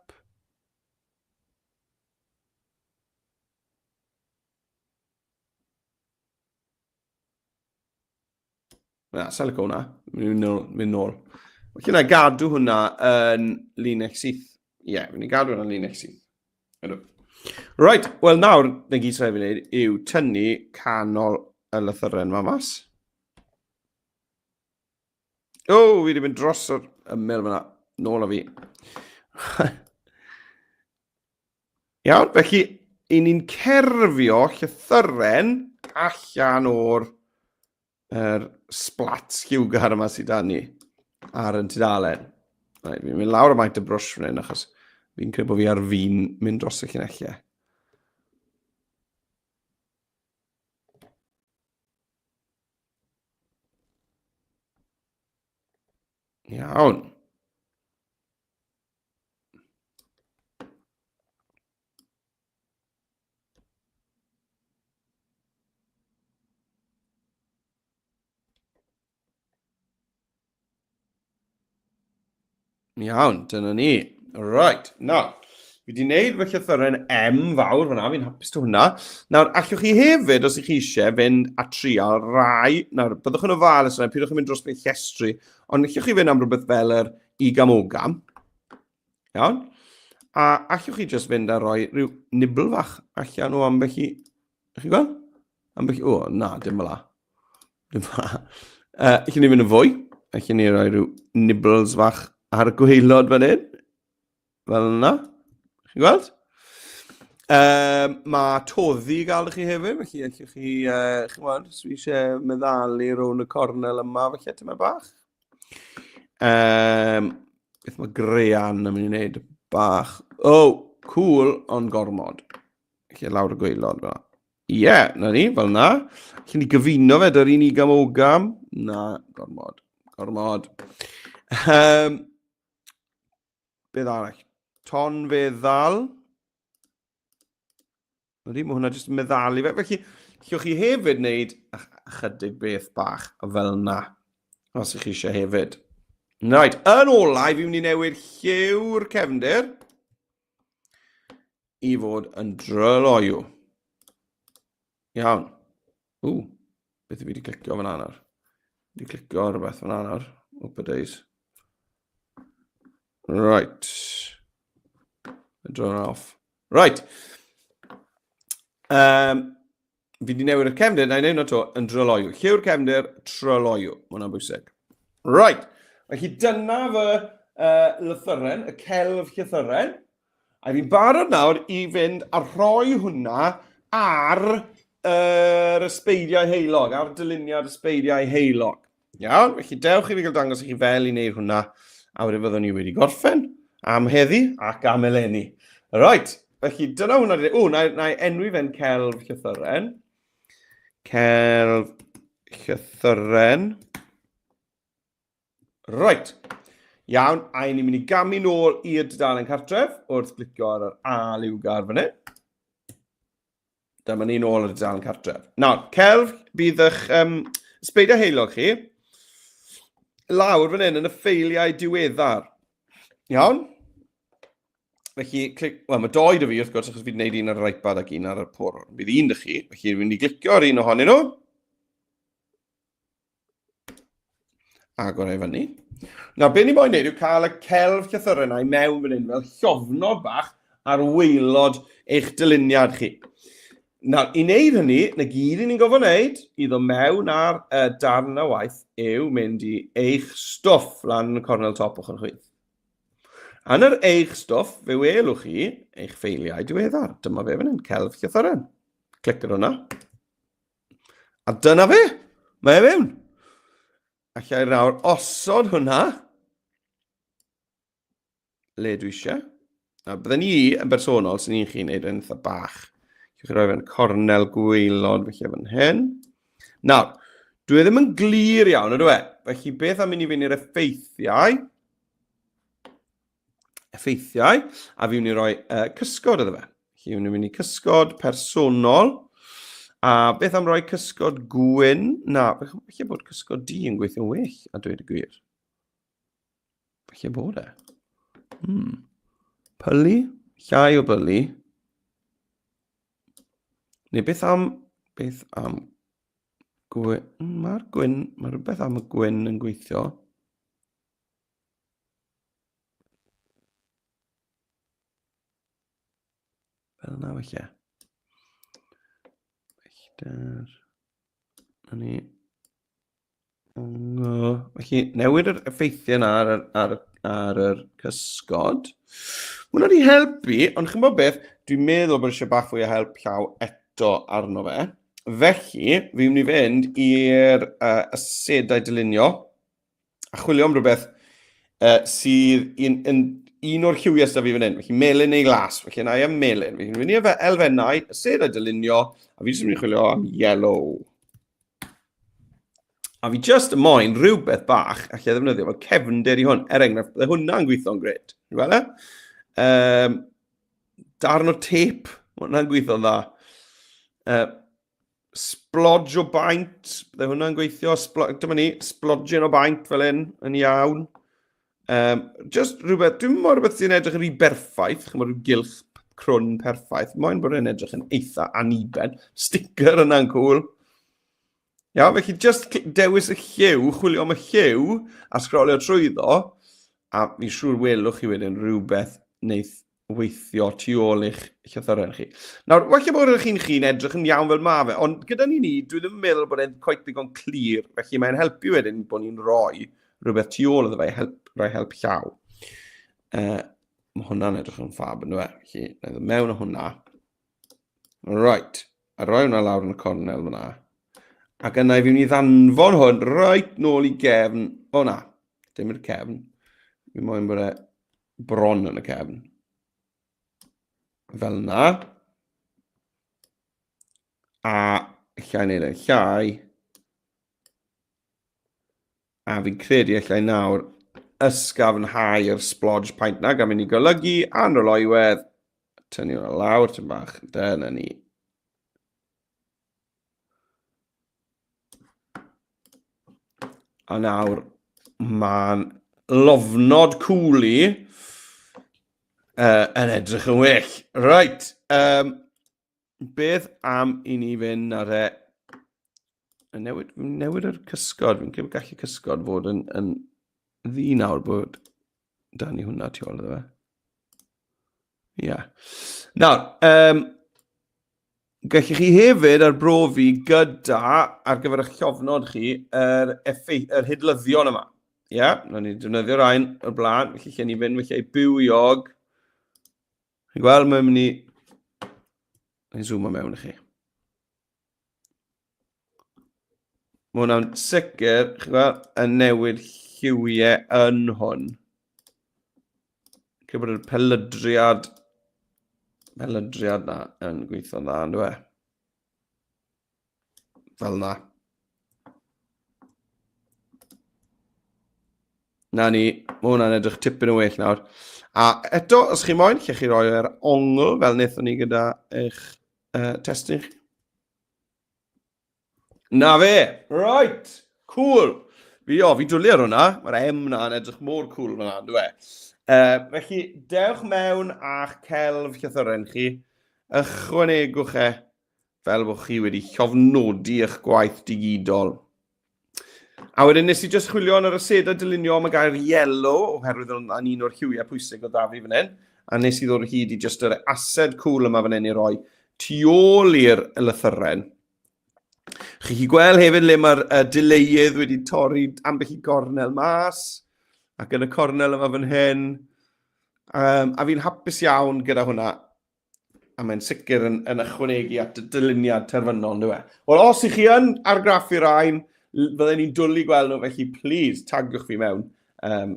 Na, selic hwnna. Mynd nôl. Felly na gadw hwnna yn linell syth. Ie, mynd i gadw hwnna yn linell syth. Ydw. Right, wel nawr, na gyd sy'n ei wneud yw tynnu canol y lythyren yma mas. O, fi wedi mynd dros yr ymyl fyna. Nôl â fi. Iawn, felly, i ni'n cerfio llythyren allan o'r splats lliwgar yma sydd da ni ar yn tudalen. Fi'n mynd lawr y maint y brwsh fan hyn, achos fi'n credu bod fi ar fi'n mynd dros y llunellau. Iawn. Iawn, dyna ni. Right, nawr, fi wedi gwneud fy llythyren M fawr fyna, fi'n hapus to hwnna. Nawr, allwch chi hefyd, os ych chi eisiau, fynd a trial rai. Nawr, byddwch yn ofalus yna, pidwch yn mynd dros beth llestri, ond allwch chi fynd am rhywbeth fel yr igam-ogam. Iawn? A allwch chi just fynd a roi rhyw nibl fach allan o ambell i... Ych chi gweld? Ambell i... O, na, dim fel la. Dim fel la. Allwch ni fynd yn fwy. Allwch ni roi rhyw nibbles fach ar y gwaelod fan hyn. Fel yna. Chi'n gweld? Mae toddi i gael chi hefyd, felly allwch chi, chi'n gweld, os fi eisiau meddalu rhwng y cornel yma, felly tyma bach. Beth mae Grean yn mynd i wneud bach. Oh, cool, ond gormod. Felly lawr y gwaelod fel yna. Ie, na ni, fel yna. Felly ni gyfuno fe dy'r un igam-ogam. Na, gormod. Gormod. Beth arall? Ton feddal. Mae hwnna jyst yn meddalu fe. Felly, llwch chi hefyd wneud ychydig beth bach fel yna. Os ych chi eisiau hefyd. Right, yn olau, fi'n mynd i newid lliw'r cefndir i fod yn dryloiw. Iawn. Beth fi wedi clicio fan nawr? Wedi clicio rhywbeth fan nawr. Opa days. Right. Drawn off. Right. Fi wedi newid y cefndir, na i wneud to yn dryloiw. Lliw'r cefndir, tryloiw. Mae hwnna'n bwysig. Right. Felly dyna fy lythyren, y celf llythyren. A fi'n barod nawr i fynd a rhoi hwnna ar yr ysbeidiau heilog, ar dyluniad ysbeidiau heilog. Iawn, felly dewch i fi gael dangos i chi fel i wneud hwnna, a wedyn fyddwn ni wedi gorffen am heddi ac am eleni. Right, felly dyna hwnna. Na i enwi fe'n celf llythyren. Celf llythyren. Right. Iawn, a ni'n mynd i gamu nôl i'r dudalen cartref wrth glicio ar yr A liwgar fan hyn. Dyma ni nôl i'r dudalen cartref. Nawr, celf bydd eich ysbeidiau heilog chi lawr fan hyn yn y ffeiliau diweddar. Iawn? Felly, wel, mae doi dy fi, wrth gwrs, achos fi'n gwneud un ar yr iPad ac un ar y por. Bydd un dy chi, felly fi'n mynd i glicio ar un ohonyn nhw. Agor ei fyny. Nawr, be ni moyn wneud yw cael y celf llythyrau yna i mewn fan hyn fel llofnod bach ar waelod eich dyluniad chi. Nawr, i wneud hynny, na gyd i ni'n gofod wneud, i ddod mewn ar darn y waith, yw mynd i eich stwff lan y cornel top o'ch yn chwith. Yn yr eich stwff, fe welwch chi eich ffeiliau diweddar. Dyma fe fan hyn, celf llythyren. Clic ar hwnna. A dyna fe. Mae e fewn. Allai nawr osod hwnna le dwi eisiau. A bydden ni yn bersonol sy'n ni'n chi'n neud yn eitha bach. Chi'n rhoi fe'n cornel gwaelod felly fan hyn. Nawr, dwi ddim yn glir iawn, ydw e? Felly beth am mynd i fynd i'r effeithiau, a fi mynd i roi cysgod iddo fe. Felly mynd i fynd i cysgod personol, a beth am roi cysgod gwyn? Na, felly bod cysgod di yn gweithio'n well, a dweud y gwir. Felly bod e. Pylu, llai o pylu. Neu beth am gwyn? Mae rhywbeth am y gwyn yn gweithio. Fel yna felly. Felly, newid yr effeithiau yna ar yr cysgod. Hwna di helpu, ond chi'n bod beth, dwi'n meddwl bod eisiau bach fwy o help llaw eto arno fe. Felly, fi'n mynd i fynd i'r asedau dylunio a chwilio am rhywbeth sydd un o'r lliwiau sydd fi fan hyn, felly melyn neu glas, felly yna i am melyn. Felly fi'n mynd i elfennau, asedau dylunio, a fi jyst yn mynd i chwilio am yellow. A fi just yn moyn rhywbeth bach, allai ddefnyddio fel cefnder i hwn. Enghraifft, bydde hwnna'n gweithio'n gred. Ti'n gweld e? Darn o tape, hwnna'n gweithio'n dda. Splodge o baint, bydde hwnna'n gweithio. Dyma ni, splodging o baint fel hyn, yn iawn. Just rhywbeth, dwi'n meddwl rhywbeth sy'n edrych yn rhy berffaith, chi'n meddwl rhyw gylch crwn perffaith. Moyn bod yn edrych yn eitha aniben. Sticker yna'n cool. Ia, felly just dewis y lliw, chwilio am y lliw, a sgrolio trwyddo, a fi'n siŵr welwch chi wedyn rhywbeth wneith weithio tu ôl eich llythyren chi. Nawr, walle bod chi'n edrych yn iawn fel ma fe, ond gyda ni, dwi ddim yn meddwl bod e'n coet digon clir, felly mae'n helpu wedyn bod ni'n rhoi rhywbeth tu ôl iddo fe, rhoi help llaw. Mae hwnna'n edrych yn ffab yn dweud, felly, na i mewn o hwnna. Right, a rhoi hwnna lawr yn y cornel hwnna. Ac yna i fi mynd i ddanfon hwn right nôl i gefn. O na, dim i'r cefn. Fi moyn bod e bron yn y cefn. Fel yna. A allai wneud e'n llai. A fi'n credu allai nawr ysgafnhau'r splodge paint na gan mynd i golygu a'n roloiwedd. Tynnu hwnna lawr tym bach. Dyna ni. A nawr, mae'n lofnod cwli yn edrych yn well. Right. Beth am i ni fynd ar e? Newid yr cysgod. Fi'n credu gallu cysgod fod yn ddi nawr bod da ni hwnna tu ôl iddo fe. Ia. Nawr, gallwch chi hefyd arbrofi gyda ar gyfer eich llofnod chi yr hydlyddion yma. Ia, na ni defnyddio rhain o'r blaen, felly lle ni fynd, felly bywiog. Chi'n gweld, mae'n mynd i... Mae'n zoom mewn i chi. Mae hwnna'n sicr, chi'n gweld, yn newid lliwiau yn hwn. Cyfod bod yr pelydriad na yn gweithio'n dda, yn dweud. Fel na. Na ni, mae hwnna'n edrych tipyn o well nawr. A eto, os chi moyn, lle chi roi'r ongl fel wnaethon ni gyda eich testyn chi. Na fe, right, cool. Fi dwlu ar hwnna, mae'r M na'n edrych mor cool fyna, dwi. Felly, dewch mewn a'ch celf llythyren chi, ychwanegwch fel bod chi wedi llofnodi eich gwaith digidol. A wedyn nes i jyst chwilio yn yr asedau dylunio am y gair yellow, oherwydd yn un o'r lliwiau pwysig o da fi fan hyn, a nes i ddod o hyd i jyst yr ased cool yma fan hyn i roi tu ôl i'r lythyren. Chi gweld hefyd le mae'r dileuedd wedi torri ambell i gornel mas, ac yn y cornel yma fan hyn. A fi'n hapus iawn gyda hwnna, a mae'n sicr yn ychwanegu at y dyluniad terfynol, dwi. Wel, os i chi yn argraffu'r rhain, byddai ni'n dwlu gweld nhw, felly please tagiwch fi mewn,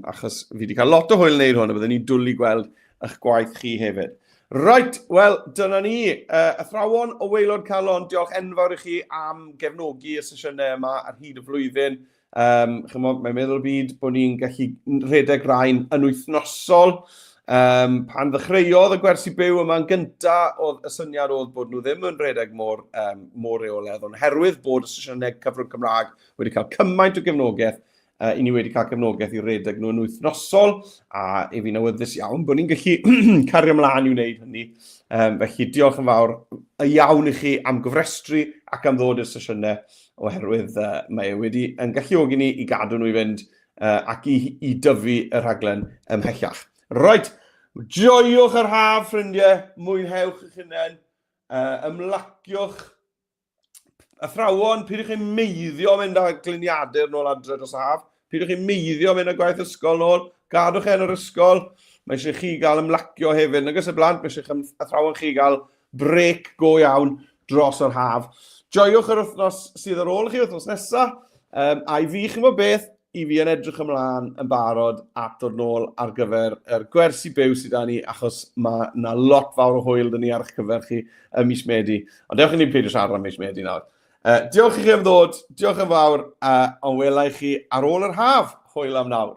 achos fi wedi cael lot o hwyl wneud hwn, a byddai ni'n dwlu gweld eich gwaith chi hefyd. Right, wel, dyna ni. Athrawon o Waelod Calon, diolch enfawr i chi am gefnogi y sesiynau yma ar hyd y flwyddyn. Mae'n meddwl byd bod ni'n gallu rhedeg rhain yn wythnosol. Pan ddechreuodd y gwersi byw yma'n gyntaf, oedd y syniad oedd bod nhw ddim yn rhedeg mor reoledd, ond herwydd bod y sesiynau cyfrwng Cymraeg wedi cael cymaint o gefnogaeth, i ni wedi cael gefnogaeth i redeg nhw yn wythnosol, a i fi'n awyddus iawn bod ni'n gallu cario ymlaen i wneud hynny. Felly diolch yn fawr iawn i chi am gyfrestru ac am ddod i'r sesiynau, oherwydd mae wedi yn galluogi ni i gadw nhw i fynd ac i dyfu y rhaglen ymhellach. Right, joiwch yr haf, ffrindiau, mwynhewch eich hunain, ymlaciwch athrawon, pidwch chi'n meiddio mynd â gliniadur nôl adre dros y haf, pidwch chi'n meiddio mynd â gwaith ysgol nôl, gadwch yn yr ysgol, mae eisiau chi gael ymlacio hefyd, nag ys y blant, mae eisiau athrawon chi gael brec go iawn dros yr haf. Joiwch yr wythnos sydd ar ôl chi, wythnos nesaf, a i fi chi'n bod beth, i fi yn edrych ymlaen yn barod at dod nôl ar gyfer yr gwersi byw sydd â ni, achos mae yna lot fawr o hwyl dyn ni ar eich cyfer chi ym mis Medi. Ond dewch i ni peidio siarad am mis Medi nawr. Diolch i chi am ddod, diolch yn fawr, ond welai chi ar ôl yr haf. Hwyl am nawr.